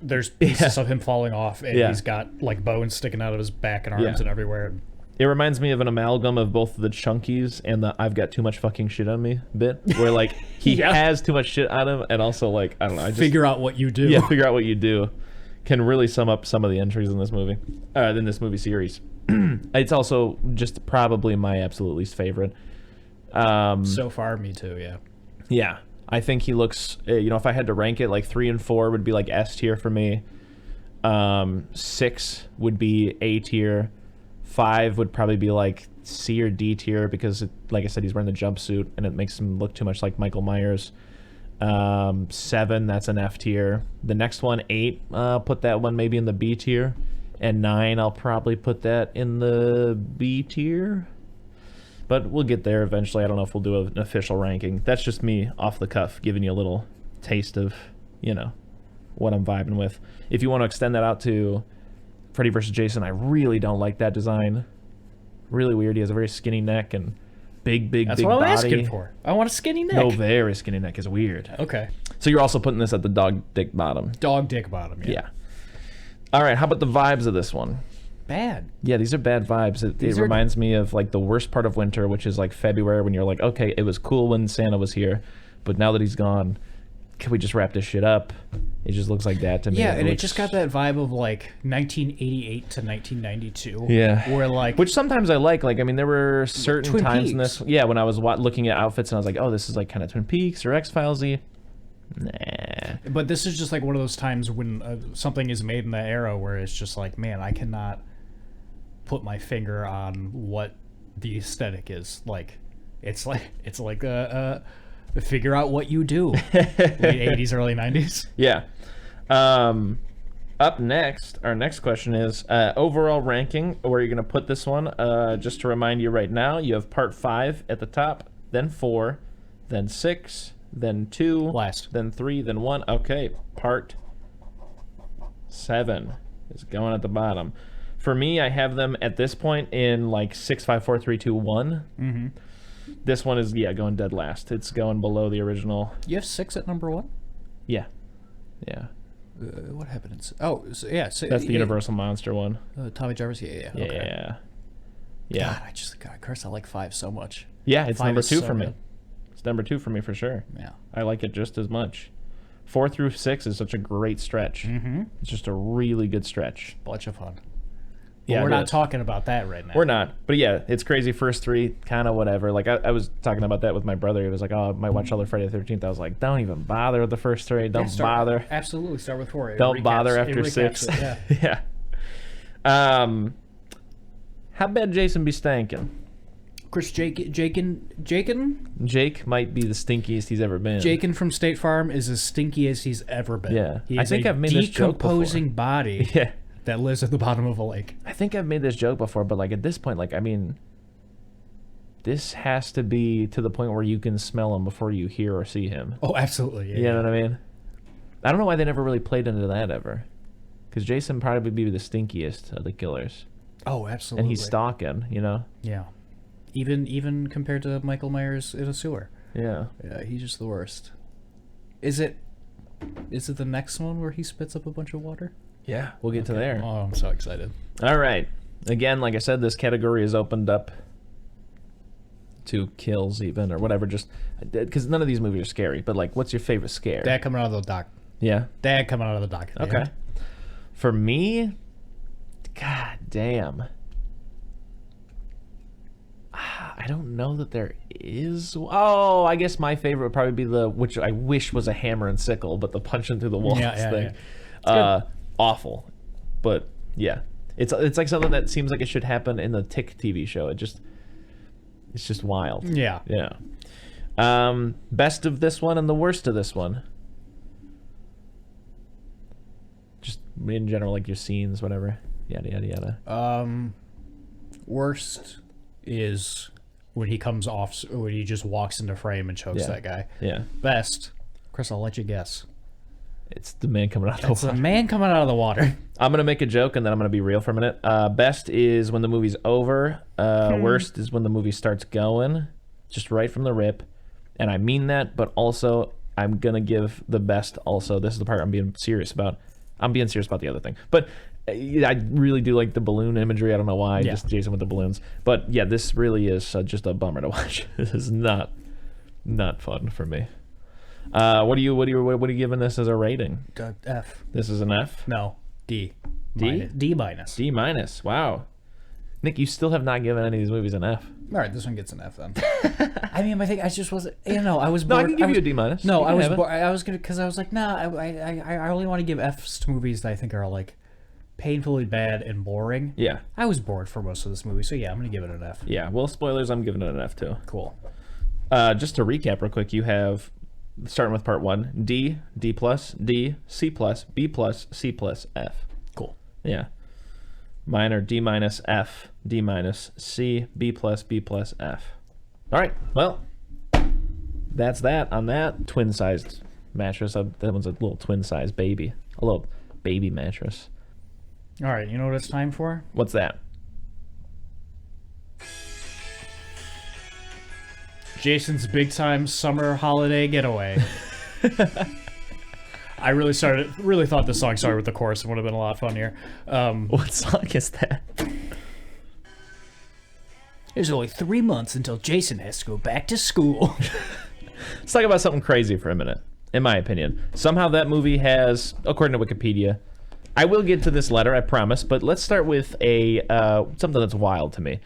There's pieces of him falling off, and he's got like bones sticking out of his back and arms and everywhere. It reminds me of an amalgam of both the Chunkies and the I've got too much fucking shit on me bit, where like he has too much shit on him, and also like, I don't know. Figure out what you do. Yeah, figure out what you do. Can really sum up some of the entries in this movie, series. It's also just probably my absolute least favorite. So far, me too, yeah. Yeah, I think he looks, if I had to rank it, like 3 and 4 would be like S tier for me. 6 would be A tier. 5 would probably be like C or D tier because, like I said, he's wearing the jumpsuit and it makes him look too much like Michael Myers. 7, that's an F tier. The next one, 8, put that one maybe in the B tier. And 9, I'll probably put that in the B tier. But we'll get there eventually. I don't know if we'll do an official ranking. That's just me off the cuff, giving you a little taste of, what I'm vibing with. If you want to extend that out to Freddy vs. Jason, I really don't like that design. Really weird. He has a very skinny neck and big body. That's what I'm asking for. I want a skinny neck. No, very skinny neck is weird. Okay. So you're also putting this at the dog dick bottom. Dog dick bottom, yeah. All right, how about the vibes of this one? Bad. Yeah, these are bad vibes. It reminds me of like the worst part of winter, which is like February, when you're like, okay, it was cool when Santa was here, but now that he's gone, can we just wrap this shit up? It just looks like that to me. Yeah, and it just got that vibe of like 1988 to 1992. Yeah. Where like... Which sometimes I like. Like, I mean, there were certain Twin times Peaks. in this... Yeah, when I was looking at outfits and I was like, oh, this is like kind of Twin Peaks or X-Files-y. Nah. But this is just like one of those times when something is made in that era where it's just like, man, I cannot put my finger on what the aesthetic is. Like, it's like figure out what you do. Late 80s, early 90s. Yeah. Up next, our next question is overall ranking. Where are you going to put this one? Just to remind you right now, you have part 5 at the top, then 4, then 6, then 2, last, then 3, then 1. Okay, part 7 is going at the bottom. For me, I have them at this point in like 6, 5, 4, 3, 2, 1. Mm-hmm. This one is, going dead last. It's going below the original. You have 6 at number 1? Yeah. Yeah. What happened? So, that's the Universal Monster one. Tommy Jarvis? Yeah. Okay. Yeah. God, Curse, I like 5 so much. Yeah, it's number 2 so for me. good. It's number 2 for me for sure. Yeah. I like it just as much. 4 through 6 is such a great stretch. Mm-hmm. It's just a really good stretch. Bunch of fun. Yeah, we're not talking about that right now. We're not. But yeah, it's crazy. First 3, kind of whatever. Like, I was talking about that with my brother. He was like, oh, I might watch all the Friday the 13th. I was like, don't even bother with the first 3. Don't bother. Absolutely. Start with 4. Don't bother after 6. Yeah. How bad Jason be stankin'? Chris, Jake might be the stinkiest he's ever been. Jakin from State Farm is as stinky as he's ever been. Yeah. He I think I've made this joke before. Decomposing body. Yeah. That lives at the bottom of a lake. I think I've made this joke before, but like at this point, like, I mean, this has to be to the point where you can smell him before you hear or see him. Oh, absolutely. Yeah, you know what I mean? I don't know why they never really played into that ever. Because Jason probably be the stinkiest of the killers. Oh, absolutely. And he's stalking, Yeah. Even compared to Michael Myers in a sewer. Yeah. Yeah, he's just the worst. Is it the next one where he spits up a bunch of water? Yeah, we'll get to there. Oh, I'm so excited. All right. Again, like I said, this category is opened up to kills even or whatever, just because none of these movies are scary. But like, what's your favorite scare? Dad coming out of the dock. Yeah. Dad coming out of the dock. Okay. For me, god damn. I don't know that there is. Oh, I guess my favorite would probably be which I wish was a hammer and sickle, but the punching through the walls thing. Yeah. Awful, but yeah, it's like something that seems like it should happen in the Tick TV show. It's just wild. Yeah. Best of this one and the worst of this one. Just in general, like your scenes, whatever. Yada yada yada. Worst is when he comes off, when he just walks into frame and chokes that guy. Yeah. Best, Chris, I'll let you guess. It's the man coming out of the water. It's the man coming out of the water. I'm going to make a joke and then I'm going to be real for a minute. Best is when the movie's over. Worst is when the movie starts going, just right from the rip. And I mean that, but also I'm going to give the best also. This is the part I'm being serious about. I'm being serious about the other thing. But I really do like the balloon imagery. I don't know why, just Jason with the balloons. But yeah, this really is just a bummer to watch. This is not fun for me. What are you giving this as a rating? F. This is an F? No, D. D? D minus. D minus. Wow. Nick, you still have not given any of these movies an F. All right, this one gets an F then. I mean, I think I just wasn't. I was bored. No, I can give you a D minus. No, I was bored. I was gonna, because I was like, nah. I only want to give Fs to movies that I think are like painfully bad and boring. Yeah. I was bored for most of this movie, so yeah, I'm gonna give it an F. Yeah. Well, spoilers. I'm giving it an F too. Cool. Just to recap real quick, you have starting with part 1: D, D plus, D, C plus, B plus, C plus, F. Cool. Yeah. Mine are D minus, F, D minus, C, B plus, B plus, F. All right. Well, that's that on that twin-sized mattress. That one's a little twin-sized baby. A little baby mattress. All right, you know what it's time for? What's that? Jason's big time summer holiday getaway. I really thought this song started with the chorus and would have been a lot funnier. What song is that? There's only 3 months until Jason has to go back to school. Let's talk about something crazy for a minute, in my opinion. Somehow that movie has, according to Wikipedia, I will get to this letter, I promise, but let's start with something that's wild to me.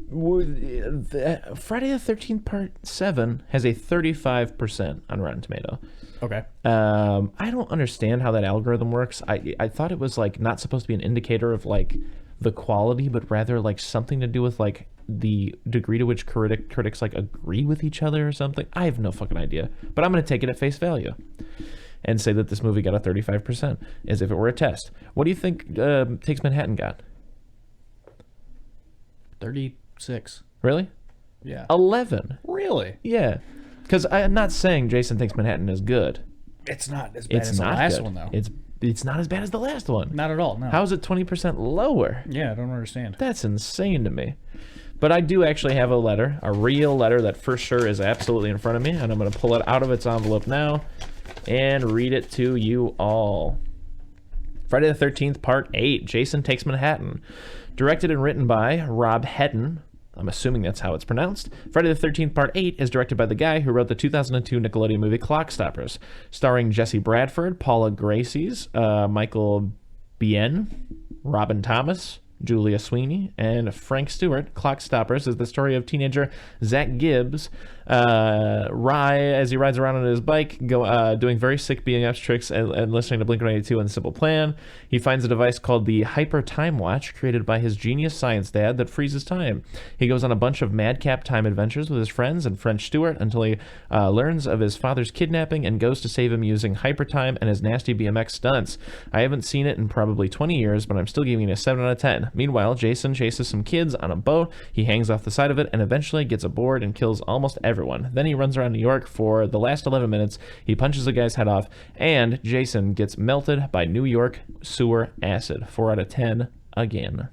Friday the 13th Part 7 has a 35% on Rotten Tomato. Okay. I don't understand how that algorithm works. I thought it was like not supposed to be an indicator of like the quality, but rather like something to do with like the degree to which critics like agree with each other or something. I have no fucking idea, but I'm going to take it at face value and say that this movie got a 35% as if it were a test. What do you think Takes Manhattan got? 36. Really? Yeah. 11. Really? Yeah. Because I'm not saying Jason Takes Manhattan is good. It's not as bad as the last one, though. It's not as bad as the last one. Not at all, no. How is it 20% lower? Yeah, I don't understand. That's insane to me. But I do actually have a letter, a real letter that for sure is absolutely in front of me, and I'm going to pull it out of its envelope now and read it to you all. Friday the 13th, Part 8, Jason Takes Manhattan. Directed and written by Rob Hedden. I'm assuming that's how it's pronounced. Friday the 13th Part 8 is directed by the guy who wrote the 2002 Nickelodeon movie Clockstoppers, starring Jesse Bradford, Paula Gracies, Michael Biehn, Robin Thomas, Julia Sweeney, and Frank Stewart. Clockstoppers is the story of teenager Zach Gibbs, as he rides around on his bike, doing very sick BMX tricks and listening to Blink-182 and Simple Plan. He finds a device called the Hyper Time Watch, created by his genius science dad, that freezes time. He goes on a bunch of madcap time adventures with his friends and French Stewart until he learns of his father's kidnapping and goes to save him using hyper time and his nasty BMX stunts. I haven't seen it in probably 20 years, but I'm still giving it a 7 out of 10. Meanwhile, Jason chases some kids on a boat. He hangs off the side of it and eventually gets aboard and kills almost everyone. Then he runs around New York for the last 11 minutes. He punches a guy's head off, and Jason gets melted by New York sewer acid. 4 out of 10 again.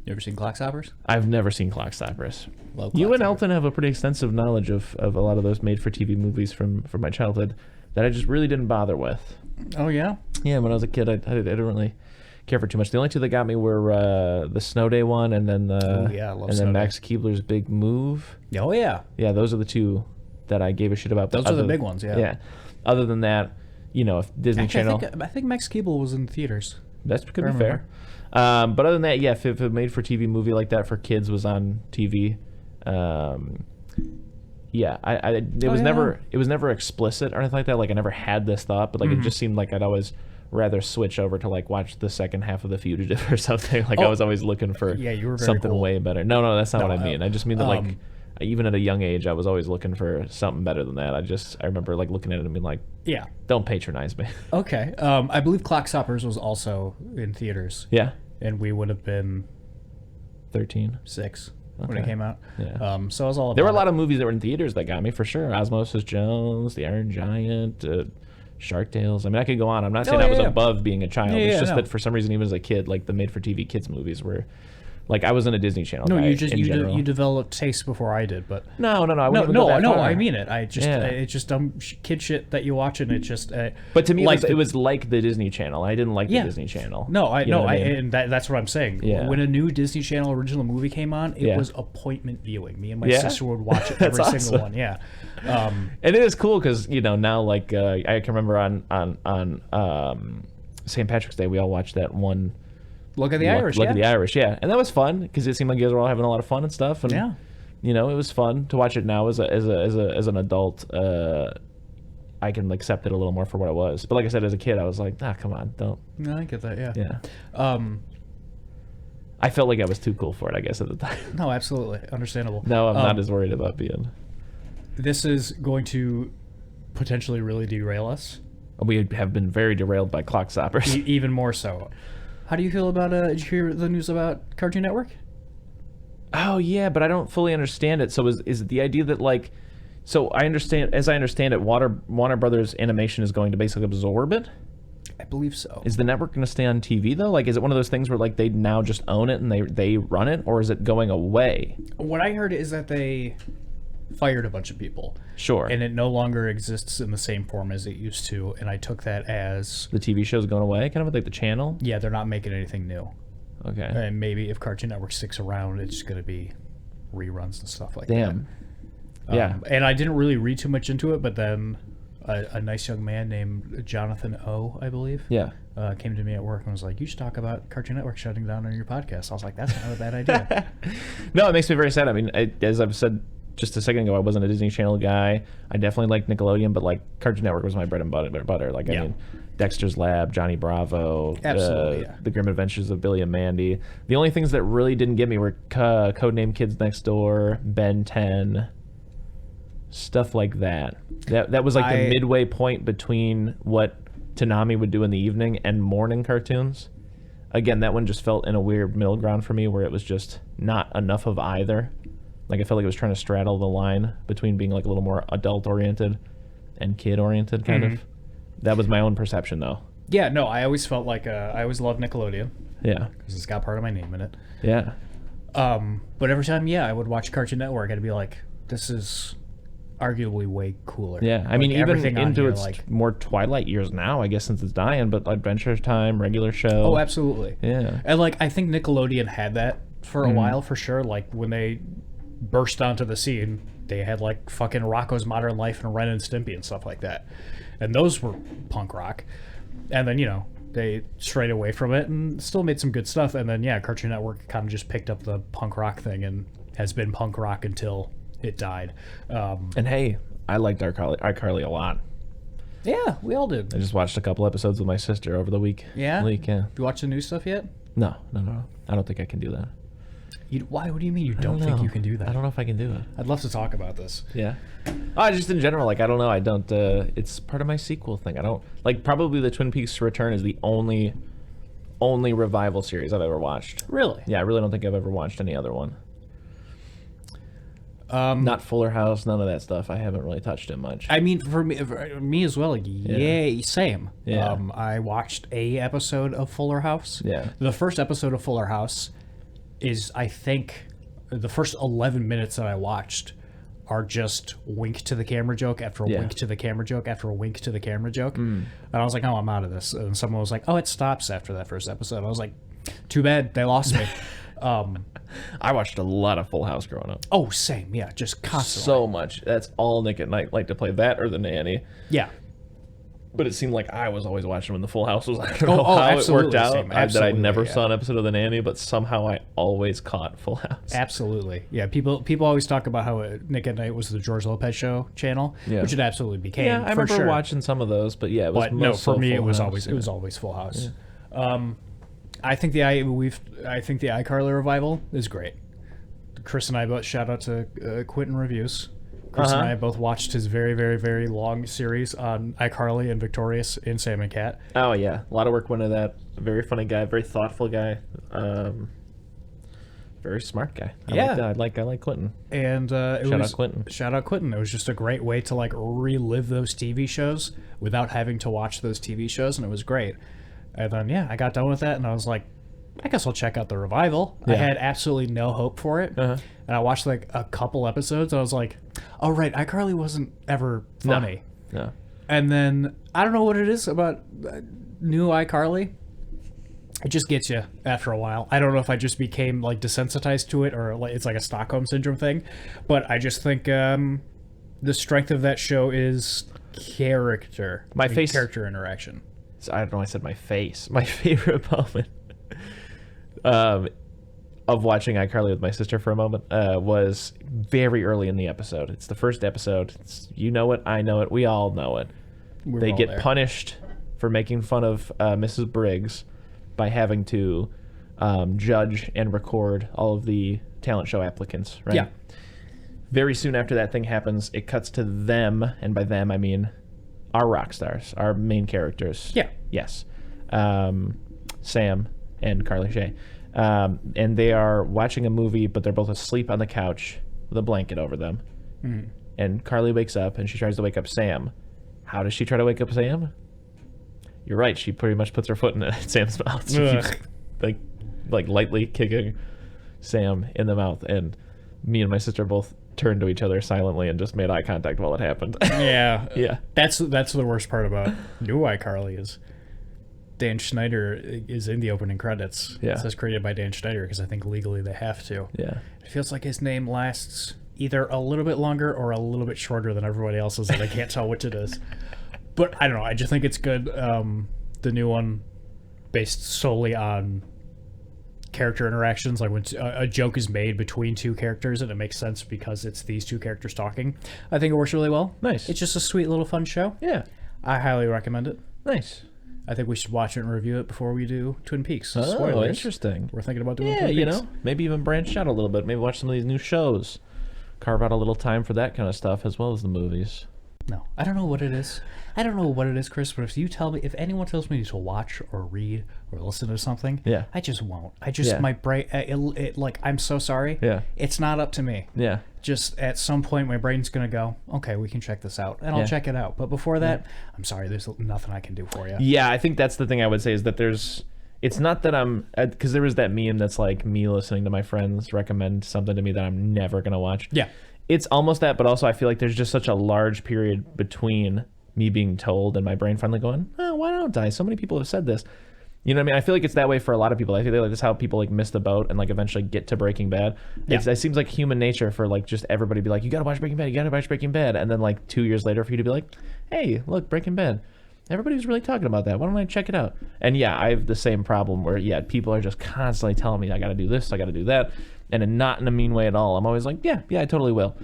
You ever seen Clockstoppers? I've never seen Clockstoppers. Love You and Clockstoppers. Elton have a pretty extensive knowledge of a lot of those made-for-TV movies from my childhood that I just really didn't bother with. Oh, yeah? Yeah, when I was a kid, I didn't really care for too much. The only two that got me were the Snow Day one, and then I love Snow Day. Max Keebler's Big Move. Oh, yeah. Yeah, those are the two that I gave a shit about. Those are the big ones, yeah. Yeah. Other than that, you know, if Disney Channel. I think Max Keeble was in theaters. That could be fair. But other than that, yeah, if a made-for-TV movie like that for kids was on TV, yeah, it was never explicit or anything like that. Like I never had this thought, but like it just seemed like I'd always rather switch over to like watch the second half of The Fugitive or something. Like I was always looking for you were very something cool. way better. No, that's not what I mean. I just mean that like even at a young age, I was always looking for something better than that. I remember like looking at it and being like, yeah, don't patronize me. Okay. I believe Clockstoppers was also in theaters. Yeah. And we would have been 13. 6 when it came out. Yeah. So I was all about There were a lot of movies that were in theaters that got me for sure. Osmosis Jones, The Iron Giant, Shark Tales. I mean, I could go on. I'm not saying I was above being a child. It's just that for some reason, even as a kid, like the made-for-TV kids movies were, like I wasn't a Disney Channel guy. You developed taste before I did, but no. I wouldn't go that far. I mean it. It's just dumb kid shit that you watch, and it just. But to me, it was like the Disney Channel. I didn't like the Disney Channel. And that's what I'm saying. Yeah. When a new Disney Channel original movie came on, it was appointment viewing. Me and my sister would watch it every single one. Yeah. And it is cool because now like I can remember on St. Patrick's Day we all watched that one. Look at the Irish, Look at the Irish, yeah. And that was fun because it seemed like you guys were all having a lot of fun and stuff. And, it was fun to watch it now as an adult. I can accept it a little more for what it was. But like I said, as a kid, I was like, come on, don't. No, I get that. Yeah. Yeah. I felt like I was too cool for it, I guess, at the time. No, absolutely understandable. No, I'm not as worried about being. This is going to potentially really derail us. We have been very derailed by clock stoppers. Even more so. How do you feel about? Did you hear the news about Cartoon Network? Oh yeah, but I don't fully understand it. So is it the idea that like, so I understand it, Warner Brothers Animation is going to basically absorb it? I believe so. Is the network going to stay on TV though? Like, is it one of those things where like they now just own it and they run it, or is it going away? What I heard is that they fired a bunch of people. Sure. And it no longer exists in the same form as it used to, and I took that as the TV show's going away, kind of like the channel? Yeah, they're not making anything new. Okay. And maybe if Cartoon Network sticks around, it's going to be reruns and stuff like that. Yeah. And I didn't really read too much into it, but then a nice young man named Jonathan O, I believe, came to me at work and was like, you should talk about Cartoon Network shutting down on your podcast. I was like, that's not a bad idea. No, it makes me very sad. I mean, as I've said just a second ago, I wasn't a Disney Channel guy. I definitely liked Nickelodeon, but like Cartoon Network was my bread and butter. Like, I mean, Dexter's Lab, Johnny Bravo, The Grim Adventures of Billy and Mandy. The only things that really didn't get me were Codename Kids Next Door, Ben 10, stuff like that. That was like the midway point between what Toonami would do in the evening and morning cartoons. Again, that one just felt in a weird middle ground for me where it was just not enough of either. Like, I felt like it was trying to straddle the line between being like a little more adult-oriented and kid-oriented, kind of. That was my own perception, though. Yeah, no, I always felt like I always loved Nickelodeon. Yeah. Because it's got part of my name in it. Yeah. But every time, I would watch Cartoon Network, I'd be like, this is arguably way cooler. Yeah, I mean, even into its more Twilight years now, I guess, since it's dying, but Adventure Time, regular show. Oh, absolutely. Yeah. And, like, I think Nickelodeon had that for a while, for sure. Like, when they burst onto the scene, they had like fucking Rocko's Modern Life and Ren and Stimpy and stuff like that, and those were punk rock. And then they strayed away from it and still made some good stuff. And then Cartoon Network kind of just picked up the punk rock thing and has been punk rock until it died. And hey, I liked iCarly a lot. Yeah, we all did. I just watched a couple episodes with my sister over the week. Yeah? Yeah. You watch the new stuff yet? No. I don't think I can do that. Why? What do you mean you don't think you can do that? I don't know if I can do it. I'd love to talk about this. Yeah. Just in general, like, I don't know. I don't, it's part of my sequel thing. I don't, like, probably the Twin Peaks Return is the only revival series I've ever watched. Really? Yeah, I really don't think I've ever watched any other one. Not Fuller House, none of that stuff. I haven't really touched it much. I mean, for me as well, same. Yeah. I watched a episode of Fuller House. Yeah. The first episode of Fuller House is, I think, the first 11 minutes that I watched are just wink to the camera joke after a wink to the camera joke after a wink to the camera joke. And I was like, oh, I'm out of this. And someone was like, oh, it stops after that first episode. I was like, too bad, they lost me. I watched a lot of Full House growing up. Oh, same. Yeah, just constantly. So much. That's all Nick at Night liked to play, that or The Nanny. Yeah. But it seemed like I was always watching when the Full House was. I don't know how it worked out. That I never saw an episode of The Nanny, but somehow I always caught Full House. Absolutely, yeah. People always talk about how Nick at Night was the George Lopez show channel, which it absolutely became. Yeah, I remember watching some of those, but it was for me, it was always Full House. Yeah. I think the iCarly revival is great. Chris and I both shout out to Quentin Reviews. Chris and I both watched his very, very, very long series on iCarly and Victorious in Sam and Cat. Oh, yeah. A lot of work went into that. Very funny guy. Very thoughtful guy. Very smart guy. I like Quentin. And shout out Quentin. Shout out Quentin. It was just a great way to like relive those TV shows without having to watch those TV shows, and it was great. And then, I got done with that, and I was like, I guess I'll check out the revival. I had absolutely no hope for it. And I watched like a couple episodes. And I was like, oh, right, iCarly wasn't ever funny. No. And then I don't know what it is about new iCarly. It just gets you after a while. I don't know if I just became like desensitized to it or like it's like a Stockholm Syndrome thing. But I just think the strength of that show is character. Character interaction. I don't know, I said my face. My favorite moment of watching iCarly with my sister for a moment was very early in the episode. It's the first episode. You know it, I know it, we all know it. They get punished for making fun of Mrs. Briggs by having to judge and record all of the talent show applicants, right? Yeah. Very soon after that thing happens, it cuts to them, and by them I mean our rock stars, our main characters. Yeah. Yes. Sam and Carly Shay. And they are watching a movie, but they're both asleep on the couch with a blanket over them. Mm. And Carly wakes up, and she tries to wake up Sam. How does she try to wake up Sam? You're right. She pretty much puts her foot in Sam's mouth. She keeps, like lightly kicking Sam in the mouth. And me and my sister both turned to each other silently and just made eye contact while it happened. Yeah. Yeah. That's the worst part about New iCarly is Dan Schneider is in the opening credits. Yeah. It says created by Dan Schneider because I think legally they have to. Yeah. It feels like his name lasts either a little bit longer or a little bit shorter than everybody else's, and I can't tell which it is. But I don't know. I just think it's good. The new one, based solely on character interactions, like when a joke is made between two characters and it makes sense because it's these two characters talking, I think it works really well. Nice. It's just a sweet little fun show. Yeah. I highly recommend it. Nice. I think we should watch it and review it before we do Twin Peaks. Oh, Spoilers. interesting. We're thinking about doing Yeah, Twin Peaks. you know, maybe even branch out a little bit. Maybe watch some of these new shows. Carve out a little time for that kind of stuff as well as the movies. No, I don't know what it is. I don't know what it is, Chris, but if anyone tells me to watch or read or listen to something, yeah, I just won't. My brain, I'm so sorry. Yeah. It's not up to me. Yeah. Just at some point, my brain's going to go, okay, we can check this out. And I'll check it out. But before that, I'm sorry, there's nothing I can do for you. Yeah, I think that's the thing I would say is that it's not that I'm, because there was that meme that's like me listening to my friends recommend something to me that I'm never going to watch. Yeah. It's almost that, but also I feel like there's just such a large period between me being told and my brain finally going, oh, why don't I? So many people have said this. You know what I mean? I feel like it's that way for a lot of people. I feel like that's how people like miss the boat and like eventually get to Breaking Bad. Yeah. It seems like human nature for like just everybody to be like, you gotta watch Breaking Bad, you gotta watch Breaking Bad. And then like 2 years later for you to be like, hey, look, Breaking Bad. Everybody was really talking about that. Why don't I check it out? And yeah, I have the same problem where, people are just constantly telling me I gotta do this, I gotta do that. And not in a mean way at all. I'm always like, yeah, I totally will.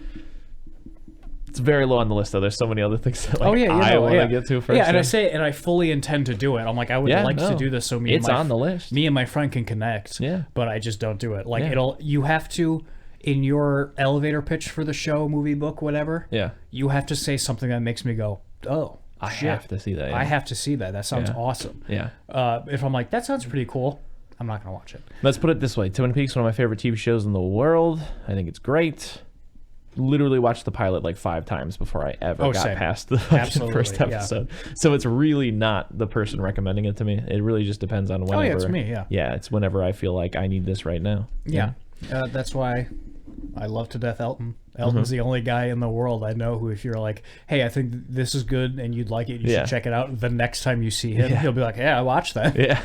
It's very low on the list, though. There's so many other things that I want to get to first. Yeah, and I fully intend to do it. I'm like, I would like to do this so me and my friend can connect. Yeah. But I just don't do it. Like you have to, in your elevator pitch for the show, movie, book, whatever. Yeah. You have to say something that makes me go, oh, I have to see that. Yeah. I have to see that. That sounds awesome. Yeah. If I'm like, that sounds pretty cool, I'm not gonna watch it. Let's put it this way: Twin Peaks, one of my favorite TV shows in the world. I think it's great. Literally watched the pilot like 5 times before I ever got past the first episode. Yeah. So it's really not the person recommending it to me. It really just depends on whenever. Oh yeah, it's me. Yeah. Yeah, it's whenever I feel like I need this right now. Yeah. That's why I love to death Elton. Elton's the only guy in the world I know who, if you're like, hey, I think this is good and you'd like it, you should check it out. The next time you see him, he'll be like, yeah, I watched that. Yeah.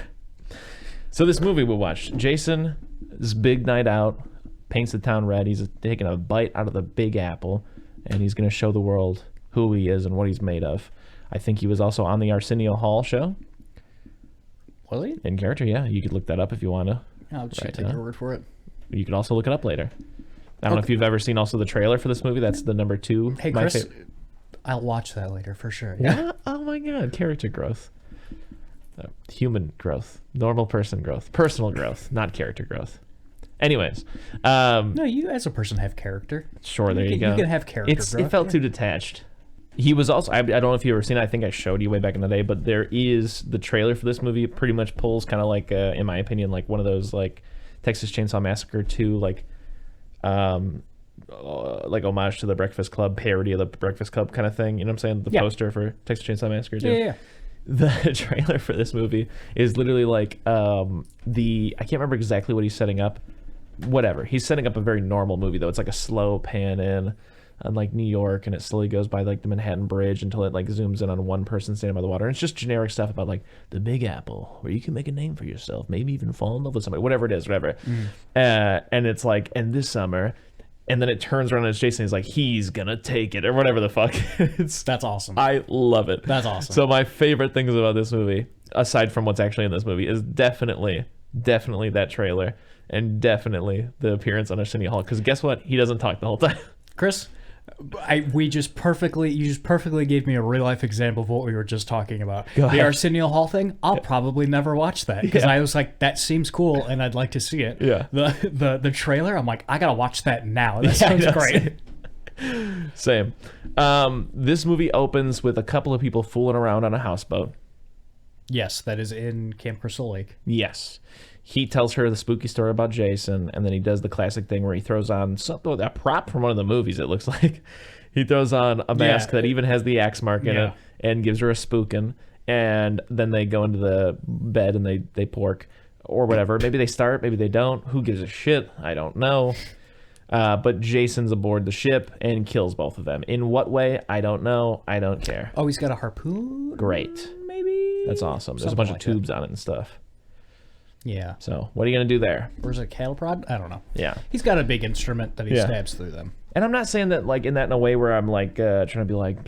So this movie we watched, Jason's big night out, paints the town red. He's taking a bite out of the Big Apple, and he's going to show the world who he is and what he's made of. I think he was also on the Arsenio Hall show. Was he? In character, yeah. You could look that up if you want to. I'll just take your word for it. You could also look it up later. I don't know if you've ever seen also the trailer for this movie. That's the number 2. Hey, Chris, I'll watch that later for sure. Yeah? Oh, my God. Character growth. Human growth. Normal person growth. Personal growth, not character growth. Anyways. No, you as a person have character. Sure, there you go. You can have character growth. It felt too detached. He was also, I don't know if you've ever seen it. I think I showed you way back in the day, but there is the trailer for this movie pretty much pulls kind of like, in my opinion, like one of those like Texas Chainsaw Massacre 2, like homage to the Breakfast Club, parody of the Breakfast Club kind of thing. You know what I'm saying? The poster for Texas Chainsaw Massacre 2. Yeah. The trailer for this movie is literally like I can't remember exactly what he's setting up. Whatever. He's setting up a very normal movie though. It's like a slow pan in on like New York, and it slowly goes by like the Manhattan Bridge until it like zooms in on one person standing by the water. And it's just generic stuff about like the Big Apple, where you can make a name for yourself, maybe even fall in love with somebody, whatever it is, whatever. And it's like, and this summer. And then it turns around and it's Jason. He's like, he's gonna take it, or whatever the fuck. That's awesome. I love it. That's awesome. So my favorite things about this movie, aside from what's actually in this movie, is definitely that trailer, and definitely the appearance on Arsenio Hall. Because guess what? He doesn't talk the whole time. Chris, You just perfectly gave me a real life example of what we were just talking about. Go The ahead. Arsenio Hall thing. I'll probably never watch that because I was like, that seems cool and I'd like to see it. Yeah. The trailer. I'm like, I gotta watch that now. That sounds great. Same. This movie opens with a couple of people fooling around on a houseboat. Yes, that is in Camp Crystal Lake. Yes. He tells her the spooky story about Jason, and then he does the classic thing where he throws on a prop from one of the movies, it looks like. He throws on a mask that even has the axe mark in it and gives her a spookin', and then they go into the bed and they pork or whatever. Maybe they start, maybe they don't. Who gives a shit? I don't know. But Jason's aboard the ship and kills both of them. In what way? I don't know. I don't care. Oh, he's got a harpoon? Great. Maybe? That's awesome. There's a bunch of tubes on it and stuff. Yeah. So what are you going to do there? Or is it a cattle prod? I don't know. Yeah. He's got a big instrument that he stabs through them. And I'm not saying that like in a way where I'm like trying to be like,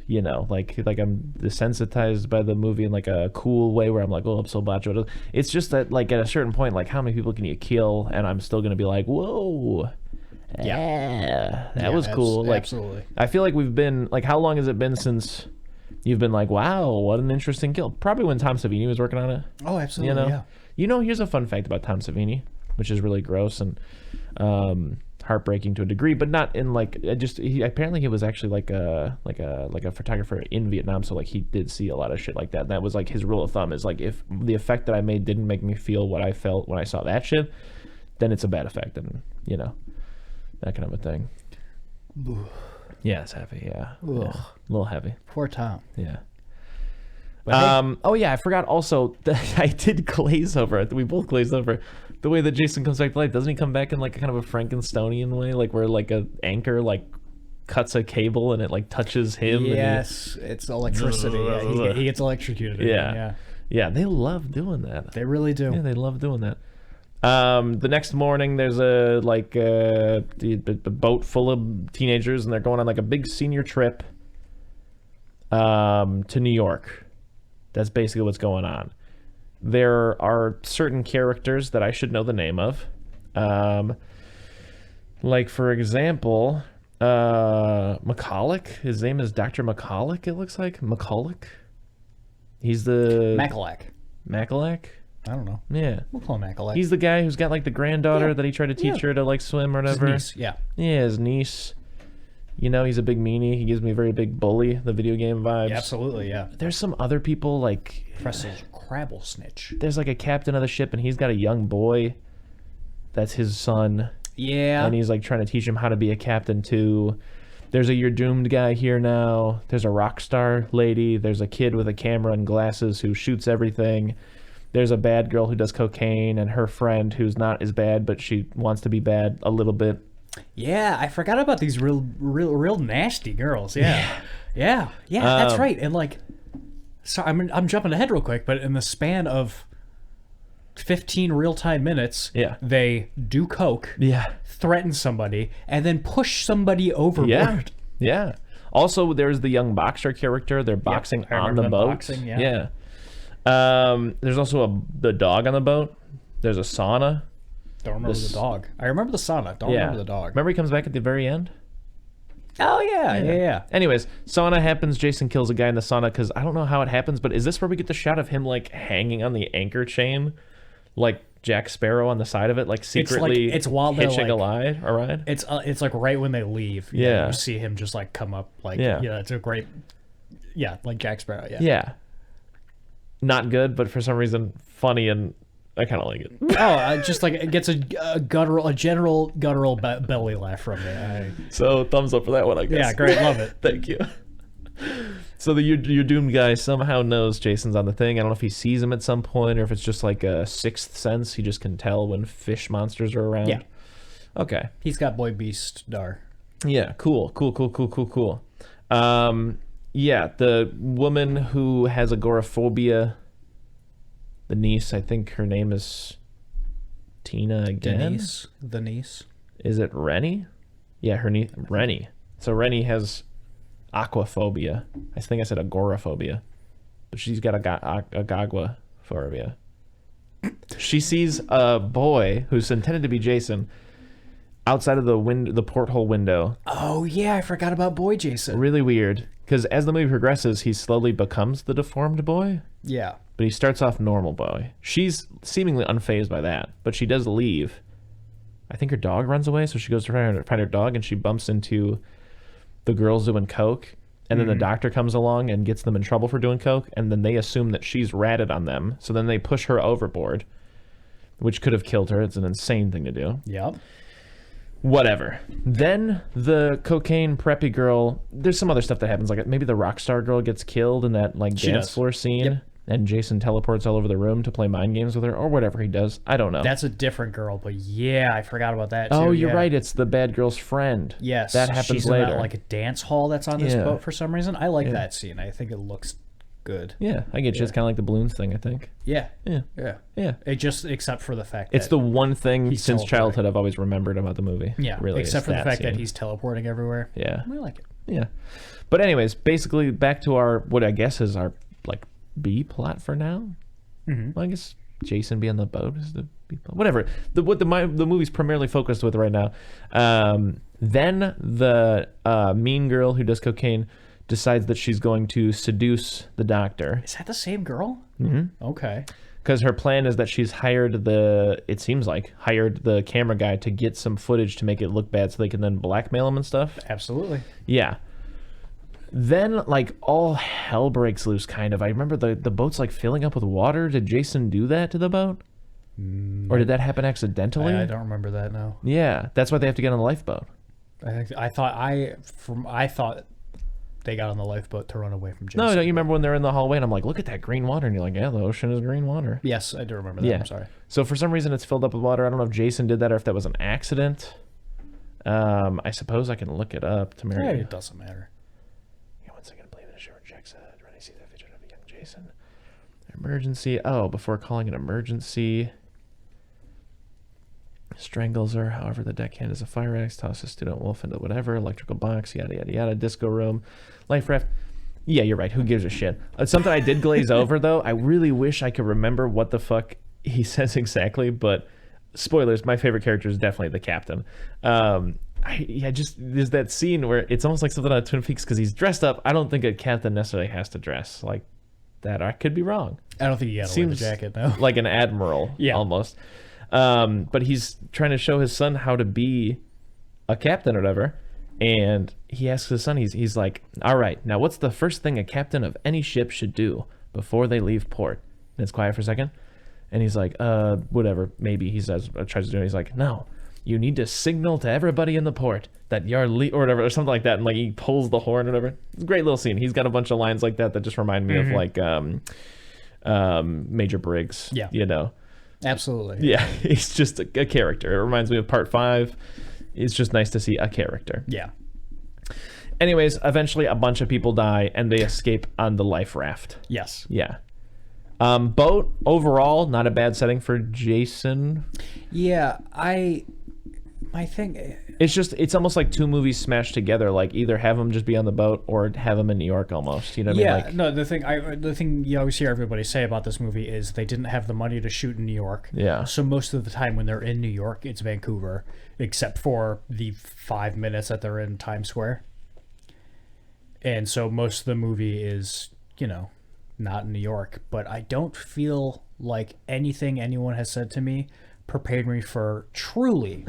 you know, like I'm desensitized by the movie in like a cool way where I'm like, oh, I'm so macho. It's just that like at a certain point, like how many people can you kill? And I'm still going to be like, whoa. Yeah, that was cool. Like, absolutely. I feel like we've been like, how long has it been since you've been like, wow, what an interesting kill? Probably when Tom Savini was working on it. Oh, absolutely. You know, here's a fun fact about Tom Savini, which is really gross and heartbreaking to a degree, but not in like apparently he was actually like a photographer in Vietnam, so like he did see a lot of shit like that. And that was like his rule of thumb is like, if the effect that I made didn't make me feel what I felt when I saw that shit, then it's a bad effect, and you know. That kind of a thing. Yeah, it's heavy. Yeah. A little heavy. Poor Tom. Yeah. Oh yeah, I forgot also that I did glaze over it. We both glazed over the way that Jason comes back to life. Doesn't he come back in like a kind of a Frankensteinian way, like where like a anchor like cuts a cable and it like touches him? Yes, it's electricity. He gets electrocuted. Yeah. They love doing that. They really do. Yeah, they love doing that. The next morning there's a boat full of teenagers and they're going on like a big senior trip to New York. That's basically what's going on. There are certain characters that I should know the name of. Like for example, McCulloch. His name is Dr. McCulloch, it looks like. McCulloch. He's the Macalac? I don't know. Yeah. We'll call him Macalac. He's the guy who's got like the granddaughter that he tried to teach her to like swim or whatever. His niece, Yeah, his niece. You know, he's a big meanie. He gives me a very big bully, the video game vibes. Yeah, absolutely, yeah. There's some other people like Professor Crabble Snitch. There's like a captain of the ship and he's got a young boy. That's his son. Yeah. And he's like trying to teach him how to be a captain too. There's a You're Doomed guy here now. There's a rock star lady. There's a kid with a camera and glasses who shoots everything. There's a bad girl who does cocaine and her friend who's not as bad, but she wants to be bad a little bit. Yeah, I forgot about these real nasty girls. Yeah. That's right. And like, sorry, I'm jumping ahead real quick, but in the span of 15 real-time minutes, they do coke, threaten somebody, and then push somebody overboard. Yeah. Also, there's the young boxer character. They're boxing on the boat. Boxing, yeah. There's also the dog on the boat. There's a sauna. Don't remember the dog. I remember the sauna. Don't remember the dog. Remember he comes back at the very end? Oh, yeah. Anyways, sauna happens. Jason kills a guy in the sauna because I don't know how it happens, but is this where we get the shot of him like hanging on the anchor chain? Like Jack Sparrow on the side of it, like secretly it's while hitching like, a ride? It's like right when they leave. You see him just like come up like, it's a great, like Jack Sparrow, Yeah. Not good, but for some reason funny, and I kind of like it. Just like it gets a general guttural belly laugh from me. So thumbs up for that one, I guess. Yeah, great, love it. Thank you. So the You're Doomed guy somehow knows Jason's on the thing. I don't know if he sees him at some point or if it's just like a sixth sense. He just can tell when fish monsters are around. Yeah. Okay. He's got Boy Beast Dar. Yeah, cool. Yeah, the woman who has agoraphobia, the niece, I think her name is Tina again. The niece. Is it Rennie? Yeah, her niece, Rennie. So Rennie has aquaphobia. I think I said agoraphobia, but she's got agagoraphobia. She sees a boy who's intended to be Jason outside of the porthole window. Oh, yeah, I forgot about Boy Jason. Really weird. Because as the movie progresses, he slowly becomes the deformed boy. Yeah. But he starts off normal boy. She's seemingly unfazed by that, but she does leave. I think her dog runs away, so she goes to find her dog, and she bumps into the girls doing coke. And then the doctor comes along and gets them in trouble for doing coke, and then they assume that she's ratted on them. So then they push her overboard, which could have killed her. It's an insane thing to do. Yep. Whatever. Then the cocaine preppy girl, there's some other stuff that happens, like maybe the rock star girl gets killed in that like dance floor scene. Yep. And Jason teleports all over the room to play mind games with her, or whatever he does. I don't know. That's a different girl, but yeah, I forgot about that too. Oh, you're right. It's the bad girl's friend. Yes. That happens She's later. in that, like a dance hall that's on this boat for some reason. I like that scene. I think it looks good. Yeah, I get you. It's kind of like the balloons thing, I think. Yeah. Yeah. Yeah. Yeah. It just, except for the fact that it's the one thing since teleporting. childhood I've always remembered about the movie. Yeah. Really. Except for the fact scene. that he's teleporting everywhere. Yeah. I like it. Yeah. But anyways, basically back to our, what I guess is our like B plot for now. Mm-hmm. Well, I guess Jason being on the boat is the B plot. Whatever. What the movie's primarily focused with right now. Then the mean girl who does cocaine decides that she's going to seduce the doctor. Is that the same girl? Mm-hmm. Okay. Because her plan is that she's hired the camera guy to get some footage to make it look bad so they can then blackmail him and stuff. Absolutely. Yeah. Then, like, all hell breaks loose, kind of. I remember the boat's, like, filling up with water. Did Jason do that to the boat? Or did that happen accidentally? I don't remember that now. Yeah. That's why they have to get on the lifeboat. I thought they got on the lifeboat to run away from Jason. No, don't you remember when they're in the hallway and I'm like, look at that green water? And you're like, yeah, the ocean is green water. Yes, I do remember that. Yeah. I'm sorry. So for some reason it's filled up with water. I don't know if Jason did that or if that was an accident. I suppose I can look it up to Mary. Yeah, it doesn't matter. Yeah, 1 second, believe in a show rejects it. Rennie sees that vision of a young Jason. Emergency. Oh, before calling an emergency. Strangles her. However, the deckhand is a fire axe. Tosses student wolf into whatever. Electrical box. Yada, yada, yada. Disco room. Life raft. Yeah, you're right. Who gives a shit? It's something I did glaze over, though. I really wish I could remember what the fuck he says exactly, but spoilers, my favorite character is definitely the captain. There's that scene where it's almost like something on Twin Peaks because he's dressed up. I don't think a captain necessarily has to dress like that. I could be wrong. I don't think you got to wear the jacket, though. Like an admiral, almost. But he's trying to show his son how to be a captain or whatever. And he asks his son, he's like, all right, now what's the first thing a captain of any ship should do before they leave port? And it's quiet for a second. And he's like, whatever, maybe. He says, tries to do it. He's like, no, you need to signal to everybody in the port that you're or whatever, or something like that. And like he pulls the horn or whatever. It's a great little scene. He's got a bunch of lines like that just remind me of like Major Briggs. Yeah. You know? Absolutely. Yeah, he's just a character. It reminds me of Part 5. It's just nice to see a character. Yeah. Anyways, eventually a bunch of people die and they escape on the life raft. Yes. Yeah. Boat, overall, not a bad setting for Jason. Yeah, my thing... It's almost like two movies smashed together. Like either have him just be on the boat or have him in New York almost. You know what I mean? Like, no, the thing you always hear everybody say about this movie is they didn't have the money to shoot in New York. Yeah. So most of the time when they're in New York, it's Vancouver, except for the 5 minutes that they're in Times Square. And so most of the movie is, not in New York. But I don't feel like anything anyone has said to me prepared me for truly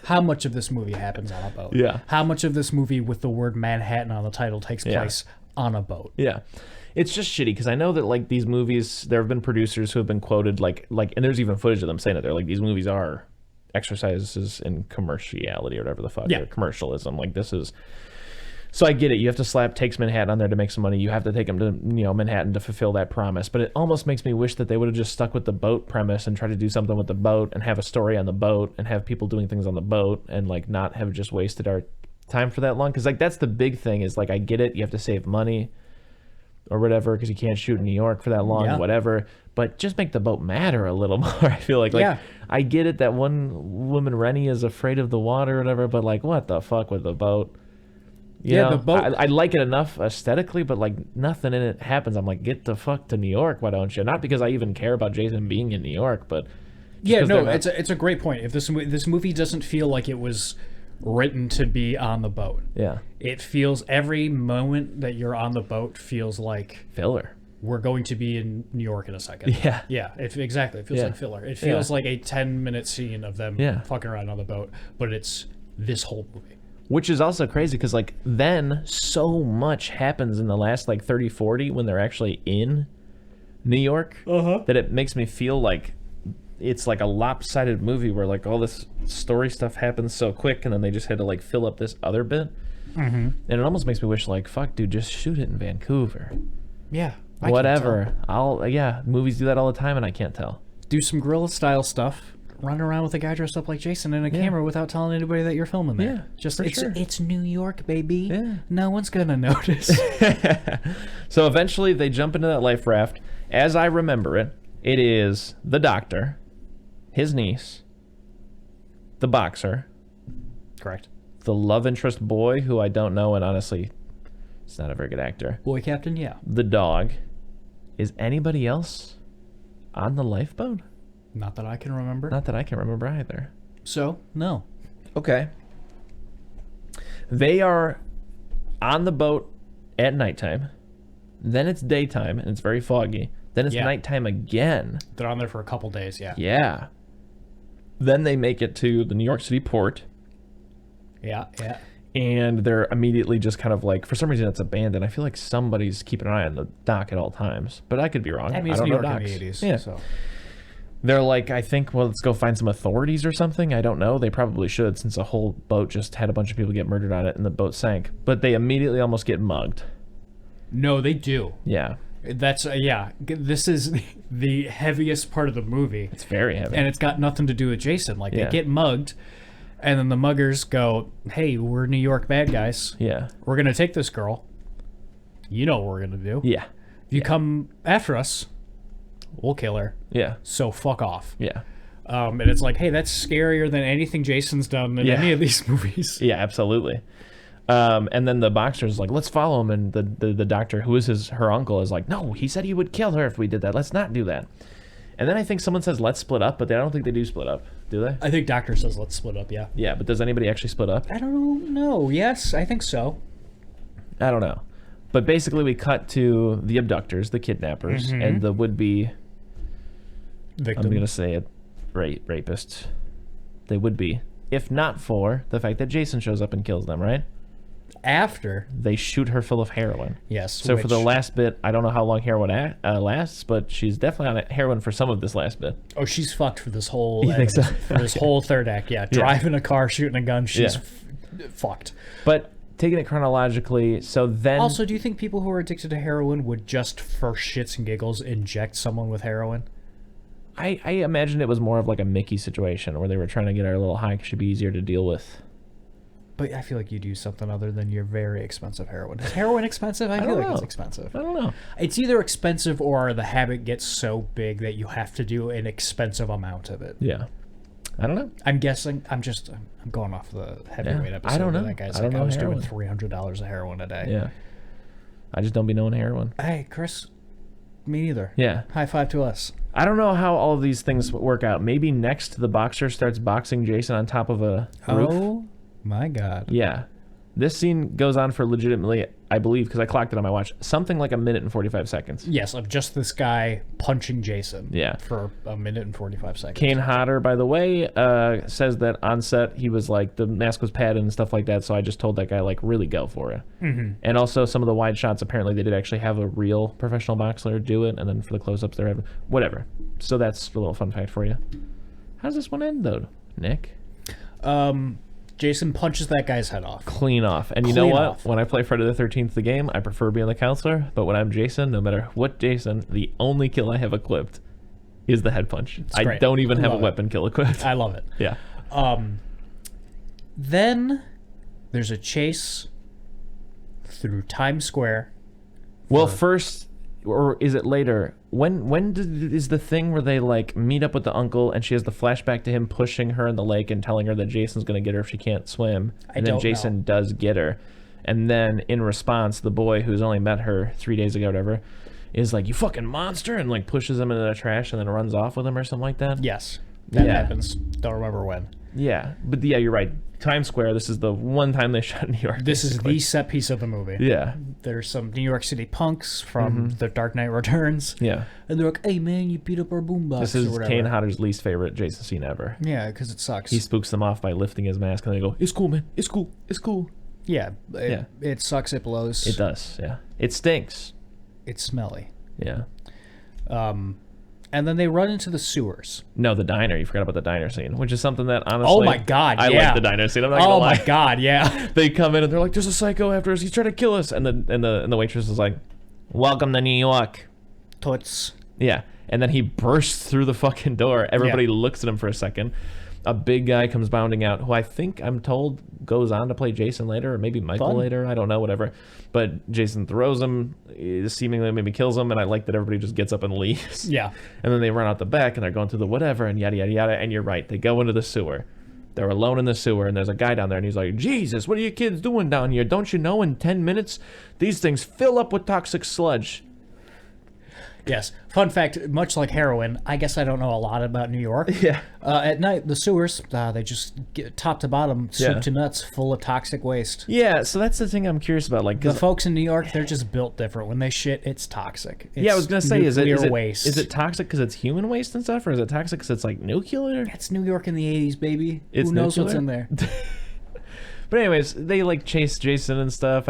how much of this movie happens on a boat. Yeah. How much of this movie with the word Manhattan on the title takes place on a boat. Yeah. It's just shitty because I know that like these movies, there have been producers who have been quoted like, and there's even footage of them saying that they're like, these movies are exercises in commerciality or whatever the fuck. Yeah. Or commercialism. Like this is... So I get it. You have to slap Takes Manhattan on there to make some money. You have to take them to Manhattan to fulfill that promise. But it almost makes me wish that they would have just stuck with the boat premise and tried to do something with the boat and have a story on the boat and have people doing things on the boat and like not have just wasted our time for that long. Because like that's the big thing is like I get it. You have to save money or whatever because you can't shoot in New York for that long, whatever. But just make the boat matter a little more. I feel like I get it that one woman Rennie is afraid of the water or whatever. But like what the fuck with the boat? You know, the boat. I like it enough aesthetically, but like nothing in it happens. I'm like, get the fuck to New York, why don't you? Not because I even care about Jason being in New York, but Yeah, no, it's a great point. If this movie doesn't feel like it was written to be on the boat. Yeah. It feels every moment that you're on the boat feels like filler. We're going to be in New York in a second. Yeah. Yeah, exactly. It feels like filler. It feels like a 10-minute scene of them fucking around on the boat, but it's this whole movie. Which is also crazy because, like, then so much happens in the last, like, 30, 40 when they're actually in New York that it makes me feel like it's like a lopsided movie where, like, all this story stuff happens so quick and then they just had to, like, fill up this other bit. And it almost makes me wish, like, fuck, dude, just shoot it in Vancouver. Yeah. Whatever. Movies do that all the time and I can't tell. Do some guerrilla style stuff. Run around with a guy dressed up like Jason in a camera without telling anybody that you're filming there. Yeah, it's New York, baby. Yeah. No one's gonna notice. So eventually they jump into that life raft. As I remember it, it is the doctor, his niece, the boxer, correct, the love interest boy who I don't know and honestly it's not a very good actor. Boy captain, yeah. The dog. Is anybody else on the lifeboat? Not that I can remember. Not that I can remember either. So, no. Okay. They are on the boat at nighttime. Then it's daytime, and it's very foggy. Then it's nighttime again. They're on there for a couple days, yeah. Yeah. Then they make it to the New York City port. Yeah. And they're immediately just kind of like, for some reason it's abandoned. I feel like somebody's keeping an eye on the dock at all times. But I could be wrong. I mean, it's New York in the 80s. Yeah. So. They're like, I think, well, let's go find some authorities or something. I don't know. They probably should, since a whole boat just had a bunch of people get murdered on it and the boat sank. But they immediately almost get mugged. No, they do. Yeah. That's, this is the heaviest part of the movie. It's very heavy. And it's got nothing to do with Jason. Like, they get mugged, and then the muggers go, hey, we're New York bad guys. Yeah. We're going to take this girl. You know what we're going to do. Yeah. If you come after us, we'll kill her. Yeah. So fuck off. Yeah. And it's like, hey, that's scarier than anything Jason's done in any of these movies. Yeah, absolutely. And then the boxer's like, let's follow him. And the doctor, who is her uncle, is like, no, he said he would kill her if we did that. Let's not do that. And then I think someone says, let's split up, but I don't think they do split up. Do they? I think Doctor says, let's split up, yeah. Yeah, but does anybody actually split up? I don't know. Yes, I think so. I don't know. But basically we cut to the abductors, the kidnappers, and the would-be... victim. I'm going to say it. Rapists. They would be. If not for the fact that Jason shows up and kills them, right? After they shoot her full of heroin. Yes. So for the last bit, I don't know how long heroin lasts, but she's definitely on heroin for some of this last bit. Oh, she's fucked for this whole. You think so? For this whole third act, yeah. Driving a car, shooting a gun, she's fucked. But taking it chronologically, so then. Also, do you think people who are addicted to heroin would just, for shits and giggles, inject someone with heroin? I imagine it was more of like a Mickey situation where they were trying to get her a little high because she'd be easier to deal with. But I feel like you'd use something other than your very expensive heroin. Is heroin expensive? I feel like it's expensive. I don't know. It's either expensive or the habit gets so big that you have to do an expensive amount of it. Yeah. I don't know. I'm guessing. I'm going off the heavyweight episode. I don't know. That guy's I was heroin. doing $300 of heroin a day. Yeah. I just don't be knowing heroin. Hey, Chris. Me neither. Yeah. High five to us. I don't know how all of these things work out. Maybe next the boxer starts boxing Jason on top of a roof. Oh my God. Yeah. This scene goes on for legitimately, I believe, because I clocked it on my watch, something like 1 minute and 45 seconds. Yes, of just this guy punching Jason. Yeah. For 1 minute and 45 seconds. Kane Hodder, by the way, says that on set he was like, the mask was padded and stuff like that, so I just told that guy, like, really go for it. And also some of the wide shots, apparently they did actually have a real professional boxer do it, and then for the close-ups they're having... Whatever. So that's a little fun fact for you. How does this one end, though, Nick? Jason punches that guy's head off. Clean off. And you know what? When I play Friday the 13th the game, I prefer being the counselor, but when I'm Jason, no matter what Jason, the only kill I have equipped is the head punch. I don't even have a weapon kill equipped. I love it. Yeah. Then there's a chase through Times Square. Well, first, or is it later? When is the thing where they like meet up with the uncle and she has the flashback to him pushing her in the lake and telling her that Jason's going to get her if she can't swim, and then Jason does get her, and then in response the boy who's only met her 3 days ago or whatever is like, you fucking monster, and like pushes him into the trash and then runs off with him or something like that? Yes. That happens. Don't remember when. Yeah, but yeah, you're right. Times Square, this is the one time they shot in New York. This is the set piece of the movie. Yeah. There's some New York City punks from The Dark Knight Returns. Yeah. And they're like, hey, man, you beat up our boombox. This is Kane Hodder's least favorite Jason scene ever. Yeah, because it sucks. He spooks them off by lifting his mask, and they go, it's cool, man. It's cool. It's cool. Yeah. It sucks. It blows. It does, yeah. It stinks. It's smelly. Yeah. And then they run into the sewers. No, the diner. You forgot about the diner scene, which is something that honestly. Oh my God! I like the diner scene. I'm not gonna lie. Oh my God! Yeah. They come in and they're like, "There's a psycho after us. He's trying to kill us." And the waitress is like, "Welcome to New York." Toots. Yeah. And then he bursts through the fucking door. Everybody looks at him for a second. A big guy comes bounding out, who I think I'm told goes on to play Jason later, or maybe Michael later. I don't know, whatever. But Jason throws him, seemingly maybe kills him, and I like that everybody just gets up and leaves. Yeah. And then they run out the back, and they're going through the whatever, and yada, yada, yada. And you're right. They go into the sewer. They're alone in the sewer, and there's a guy down there, and he's like, Jesus, what are you kids doing down here? Don't you know in 10 minutes, these things fill up with toxic sludge? Yes. Fun fact, much like heroin, I guess I don't know a lot about New York. Yeah. At night, the sewers, they just get top to bottom, soup to nuts, full of toxic waste. Yeah, so that's the thing I'm curious about. Like, the folks in New York, they're just built different. When they shit, it's toxic. It's I was going to say, is it toxic because it's human waste and stuff, or is it toxic because it's like nuclear? It's New York in the 80s, baby. It's Who knows nuclear? What's in there? But anyways, they like chase Jason and stuff.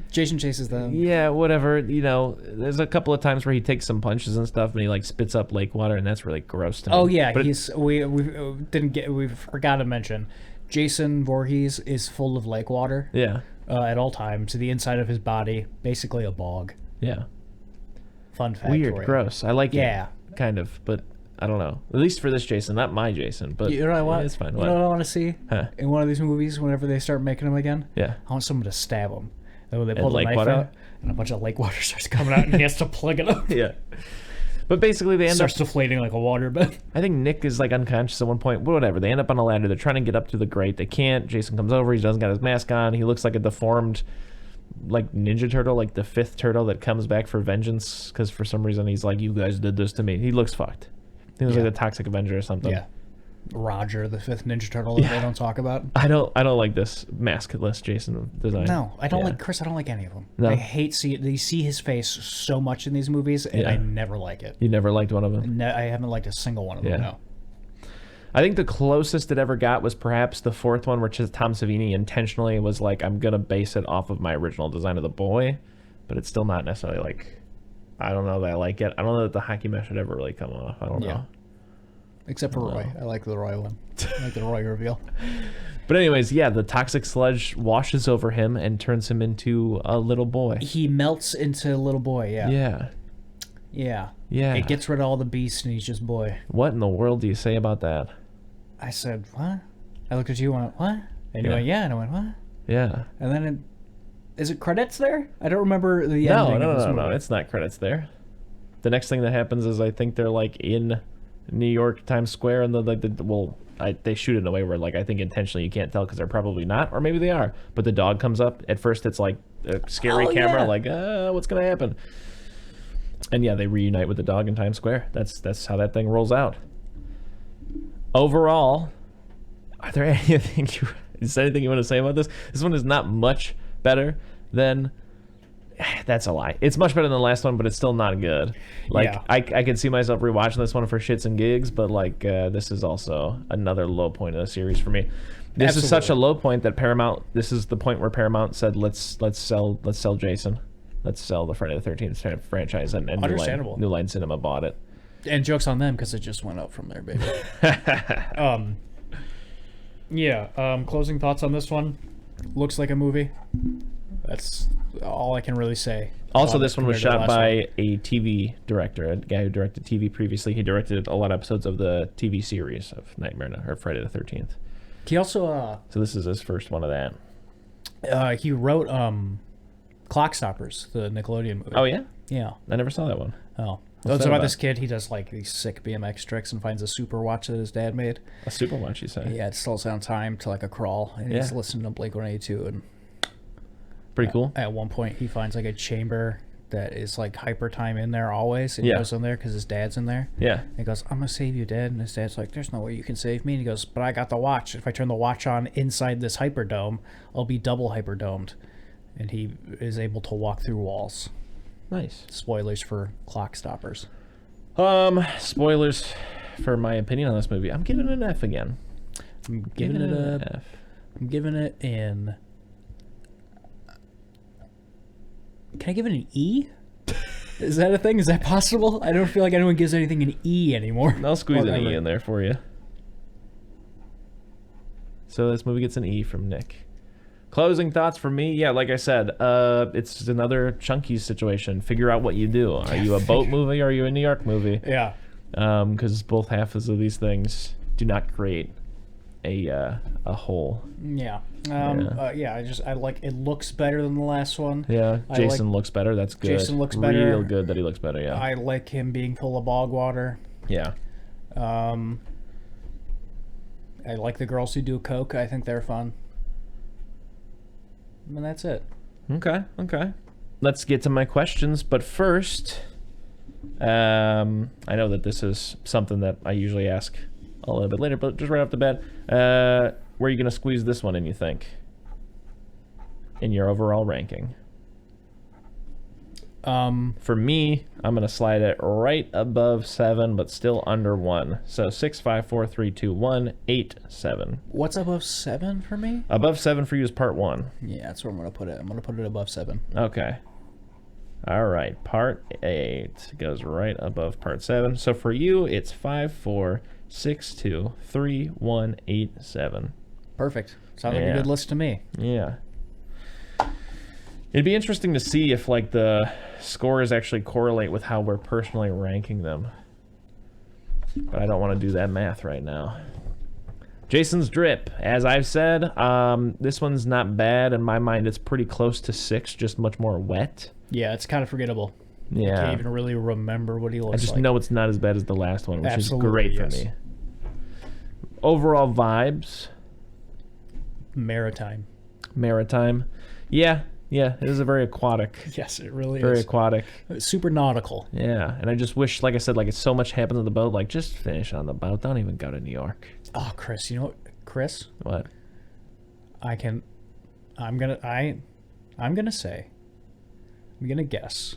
Jason chases them. Yeah, whatever. You know, there's a couple of times where he takes some punches and stuff, and he like spits up lake water, and that's really gross to me. Oh yeah, but we forgot to mention, Jason Voorhees is full of lake water. Yeah. At all times, the inside of his body, basically a bog. Yeah. Fun fact. Weird, gross. I like it. Kind of, but I don't know. At least for this Jason, not my Jason. But you know what I want? It's fine. You know what I want to see in one of these movies? Whenever they start making them again, yeah, I want someone to stab him. And when they pull the knife out, and a bunch of lake water starts coming out, and he has to plug it up. Yeah. But basically, they end up deflating like a waterbed. I think Nick is like unconscious at one point. Whatever. They end up on a ladder. They're trying to get up to the grate. They can't. Jason comes over. He doesn't got his mask on. He looks like a deformed, like Ninja Turtle, like the 5th turtle that comes back for vengeance because for some reason he's like, "You guys did this to me." He looks fucked. He was like the Toxic Avenger or something. Yeah. Roger, the 5th Ninja Turtle that they don't talk about. I don't like this maskless Jason design. No, I don't like Chris. I don't like any of them. No. I hate they see his face so much in these movies, and I never like it. You never liked one of them? No, I haven't liked a single one of them. No. I think the closest it ever got was perhaps the 4th one, where Tom Savini intentionally was like, "I'm gonna base it off of my original design of the boy," but it's still not necessarily like. I don't know that I like it. I don't know that the hockey mesh would ever really come off. I don't know. Except for Roy. I like the Roy one. I like the Roy reveal. But anyways, yeah, the toxic sludge washes over him and turns him into a little boy. He melts into a little boy, Yeah. It gets rid of all the beast and he's just boy. What in the world do you say about that? I said, what? I looked at you and went, what? And you went, yeah. And I went, what? Yeah. And then is it credits there? I don't remember the ending. No. It's not credits there. The next thing that happens is I think they're like in New York Times Square, and they shoot it in a way where like I think intentionally you can't tell because they're probably not, or maybe they are. But the dog comes up. At first, it's like a scary camera, like what's gonna happen? And yeah, they reunite with the dog in Times Square. That's how that thing rolls out. Overall, is there anything you want to say about this? This one is not much better than. That's a lie. It's much better than the last one, but it's still not good. Like I can see myself rewatching this one for shits and gigs, but like this is also another low point of the series for me. This is such a low point that Paramount. This is the point where Paramount said, "Let's sell Jason, let's sell the Friday the 13th franchise," and New Line Cinema bought it. And joke's on them because it just went up from there, baby. Closing thoughts on this one. Looks like a movie. That's all I can really say. Also, this one was shot by a TV director, a guy who directed TV previously. He directed a lot of episodes of the TV series of Nightmare or Friday the 13th. He also... so this is his first one of that. He wrote Clock Stoppers, the Nickelodeon movie. Oh, yeah? Yeah. I never saw that one. Oh. It's about this kid. He does like these sick BMX tricks and finds a super watch that his dad made. A super watch, you say? Yeah, it slows down time to like a crawl. And he's listening to Blink-182 and... Pretty cool. At one point, he finds like a chamber that is like hyper time in there always, and he goes in there because his dad's in there. Yeah. And he goes, I'm gonna save you, Dad. And his dad's like, there's no way you can save me. And he goes, but I got the watch. If I turn the watch on inside this hyperdome, I'll be double hyperdomed. And he is able to walk through walls. Nice. Spoilers for Clock Stoppers. Spoilers for my opinion on this movie. I'm giving it an F again. I'm giving it an F. I'm giving it an... Can I give it an E? Is that a thing? Is that possible? I don't feel like anyone gives anything an E anymore. I'll squeeze an E in there for you. So this movie gets an E from Nick. Closing thoughts for me? Yeah, like I said, it's another chunky situation. Figure out what you do. Are you a boat movie or are you a New York movie? Yeah. Because both halves of these things do not create a whole. Yeah. I like it. Looks better than the last one. Yeah. Jason looks better. That's good. Jason looks better. Real good that he looks better. Yeah. I like him being full of bog water. Yeah. I like the girls who do coke. I think they're fun. And that's it. Okay. Let's get to my questions, but first, I know that this is something that I usually ask a little bit later, but just right off the bat, where are you going to squeeze this one in, you think, in your overall ranking? For me, I'm going to slide it right above 7, but still under 1. So 6, 5, 4, 3, 2, 1, 8, 7. What's above 7 for me? Above 7 for you is part 1. Yeah, that's where I'm going to put it. I'm going to put it above 7. Okay. All right. Part 8 goes right above part 7. So for you, it's 5, 4, 6, 2, 3, 1, 8, 7. Perfect. Sounds like a good list to me. Yeah. It'd be interesting to see if like the scores actually correlate with how we're personally ranking them. But I don't want to do that math right now. Jason's Drip. As I've said, this one's not bad. In my mind, it's pretty close to 6, just much more wet. Yeah, it's kind of forgettable. Yeah. I can't even really remember what he looks like. I just know it's not as bad as the last one, which Absolutely, is great for me. Overall vibes. Maritime. Yeah, it is a very aquatic. Yes, it really is. Very aquatic. Super nautical. Yeah, and I just wish, like I said, like so much happens on the boat, like just finish on the boat. Don't even go to New York. Oh, Chris, you know what? Chris? What? I'm gonna guess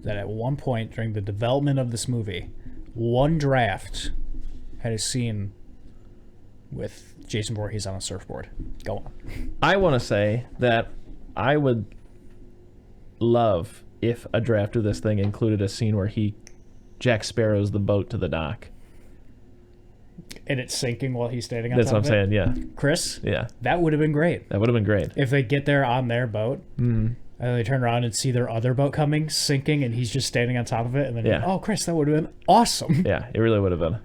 that at one point during the development of this movie, one draft had a scene with Jason Voorhees on a surfboard. Go on. I want to say that I would love if a draft of this thing included a scene where Jack Sparrow's the boat to the dock. And it's sinking while he's standing on That's top of it. That's what I'm saying, yeah. Chris? Yeah. That would have been great. That would have been great. If they get there on their boat, mm-hmm. and they turn around and see their other boat coming, sinking, and he's just standing on top of it, and then, oh, Chris, that would have been awesome. Yeah, it really would have been.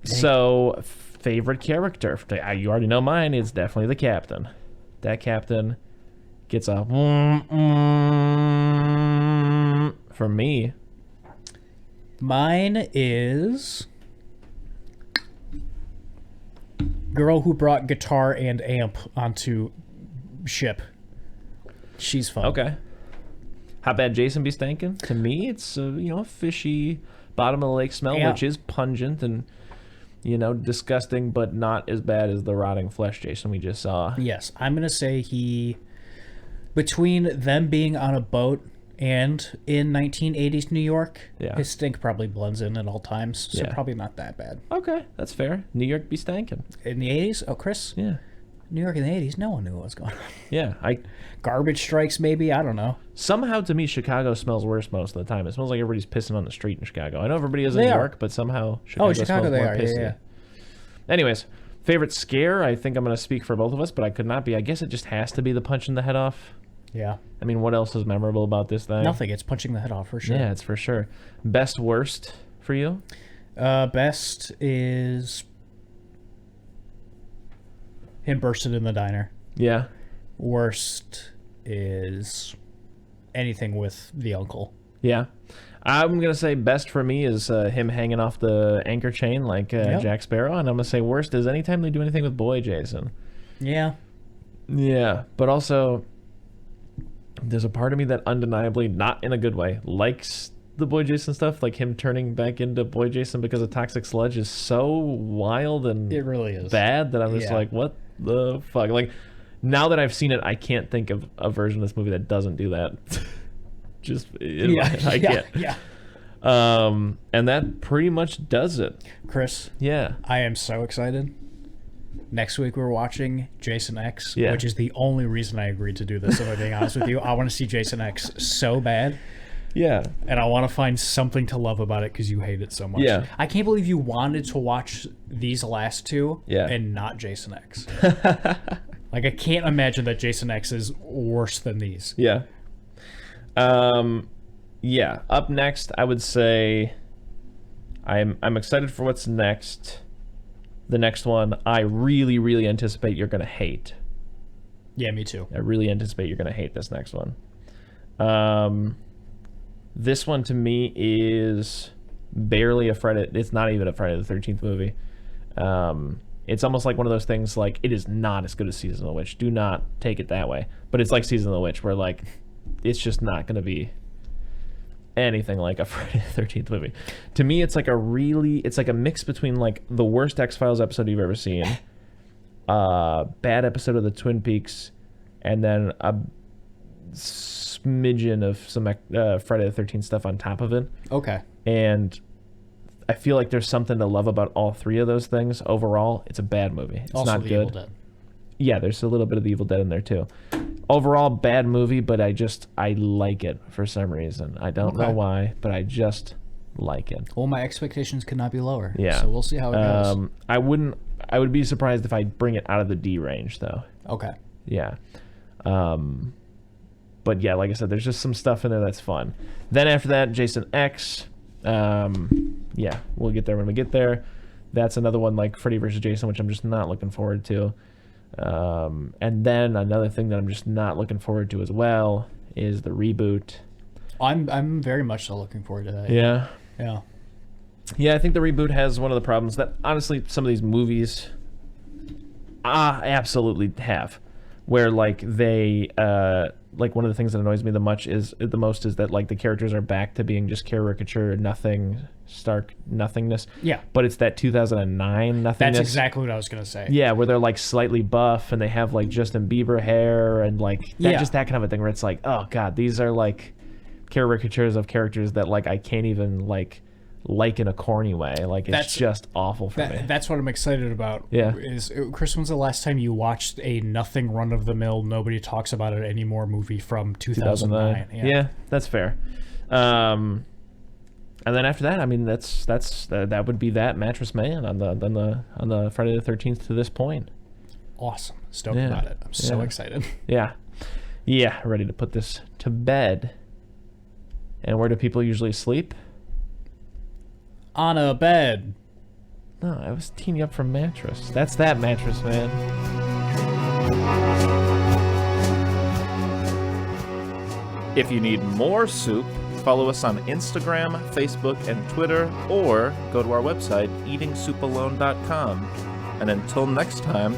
So, favorite character. You already know mine. It's definitely the captain. That captain gets a from me. Mine is girl who brought guitar and amp onto ship. She's fun. Okay. How bad Jason be stinking? To me, it's fishy bottom of the lake smell, which is pungent and disgusting, but not as bad as the rotting flesh Jason we just saw. Yes, I'm gonna say between them being on a boat and in 1980s New York, his stink probably blends in at all times, so probably not that bad. Okay, that's fair. New York be stankin'. In the 80s? Oh, Chris? Yeah. New York in the 80s, no one knew what was going on. Yeah, Garbage strikes, maybe? I don't know. Somehow, to me, Chicago smells worse most of the time. It smells like everybody's pissing on the street in Chicago. I know everybody is in New York, but somehow Chicago smells more pissy. Yeah. Anyways, favorite scare? I think I'm going to speak for both of us, but I could not be. I guess it just has to be the punching the head off. Yeah. I mean, what else is memorable about this thing? Nothing. It's punching the head off for sure. Yeah, it's for sure. Best worst for you? Best is him bursting in the diner. Yeah. Worst is anything with the uncle. Yeah. I'm going to say best for me is him hanging off the anchor chain like Jack Sparrow. And I'm going to say worst is anytime they do anything with Boy Jason. Yeah. Yeah. But also, There's a part of me that undeniably, not in a good way, likes the Boy Jason stuff. Like him turning back into Boy Jason because of toxic sludge is so wild and it really is bad that I'm just like, what the fuck? Like, now that I've seen it, I can't think of a version of this movie that doesn't do that. I can't. Yeah. And that pretty much does it. Chris. Yeah. I am so excited. Next week we're watching Jason X, Yeah. which is the only reason I agreed to do this, if I'm being honest with you. I want to see Jason X so bad. Yeah. And I want to find something to love about it because you hate it so much. Yeah. I can't believe you wanted to watch these last two and not Jason X. Like, I can't imagine that Jason X is worse than these. Yeah. Yeah. Up next, I would say I'm excited for what's next. The next one, I really, really anticipate you're going to hate. Yeah, me too. I really anticipate you're going to hate this next one. This one to me is barely a Friday. It's not even a Friday the 13th movie. It's almost like one of those things, like, it is not as good as Season of the Witch. Do not take it that way. But it's like Season of the Witch, where, like, it's just not going to be anything like a Friday the 13th movie. To me, it's like it's like a mix between, like, the worst X-Files episode you've ever seen, bad episode of the Twin Peaks, and then a smidgen of some Friday the 13th stuff on top of it. Okay. And I feel like there's something to love about all three of those things. Overall, it's a bad movie. It's also not the good. Evil Dead. Yeah, there's a little bit of the Evil Dead in there too. Overall, bad movie, but I like it for some reason. I don't know why, but I just like it. Well, my expectations could not be lower. Yeah. So we'll see how it goes. I would be surprised if I bring it out of the D range though. Okay. Yeah. But yeah, like I said, there's just some stuff in there that's fun. Then after that, Jason X. Yeah, we'll get there when we get there. That's another one like Freddy vs. Jason, which I'm just not looking forward to. And then another thing that I'm just not looking forward to as well is the reboot. I'm very much so looking forward to that. Yeah. Yeah. Yeah, I think the reboot has one of the problems that honestly some of these movies absolutely have. Where like they like one of the things that annoys me the most is that like the characters are back to being just caricature, stark nothingness. Yeah. But it's that 2009 nothingness. That's exactly what I was gonna say. Yeah, where they're like slightly buff and they have like Justin Bieber hair and like just that kind of a thing where it's like, oh god, these are like caricatures of characters that like I can't even like in a corny way. Like it's just awful for me. That's what I'm excited about. Yeah. Chris, when's the last time you watched a nothing run-of-the-mill, nobody talks about it anymore movie from 2009? Yeah, that's fair. And then after that, I mean, that would be that Mattress Man on the Friday the 13th to this point. Awesome. Stoked about it. I'm so excited. Yeah. Yeah, ready to put this to bed. And where do people usually sleep? On a bed. No, I was teeing you up for mattress. That's that Mattress Man. If you need more soup, follow us on Instagram, Facebook, and Twitter, or go to our website, eatingsoupalone.com. And until next time,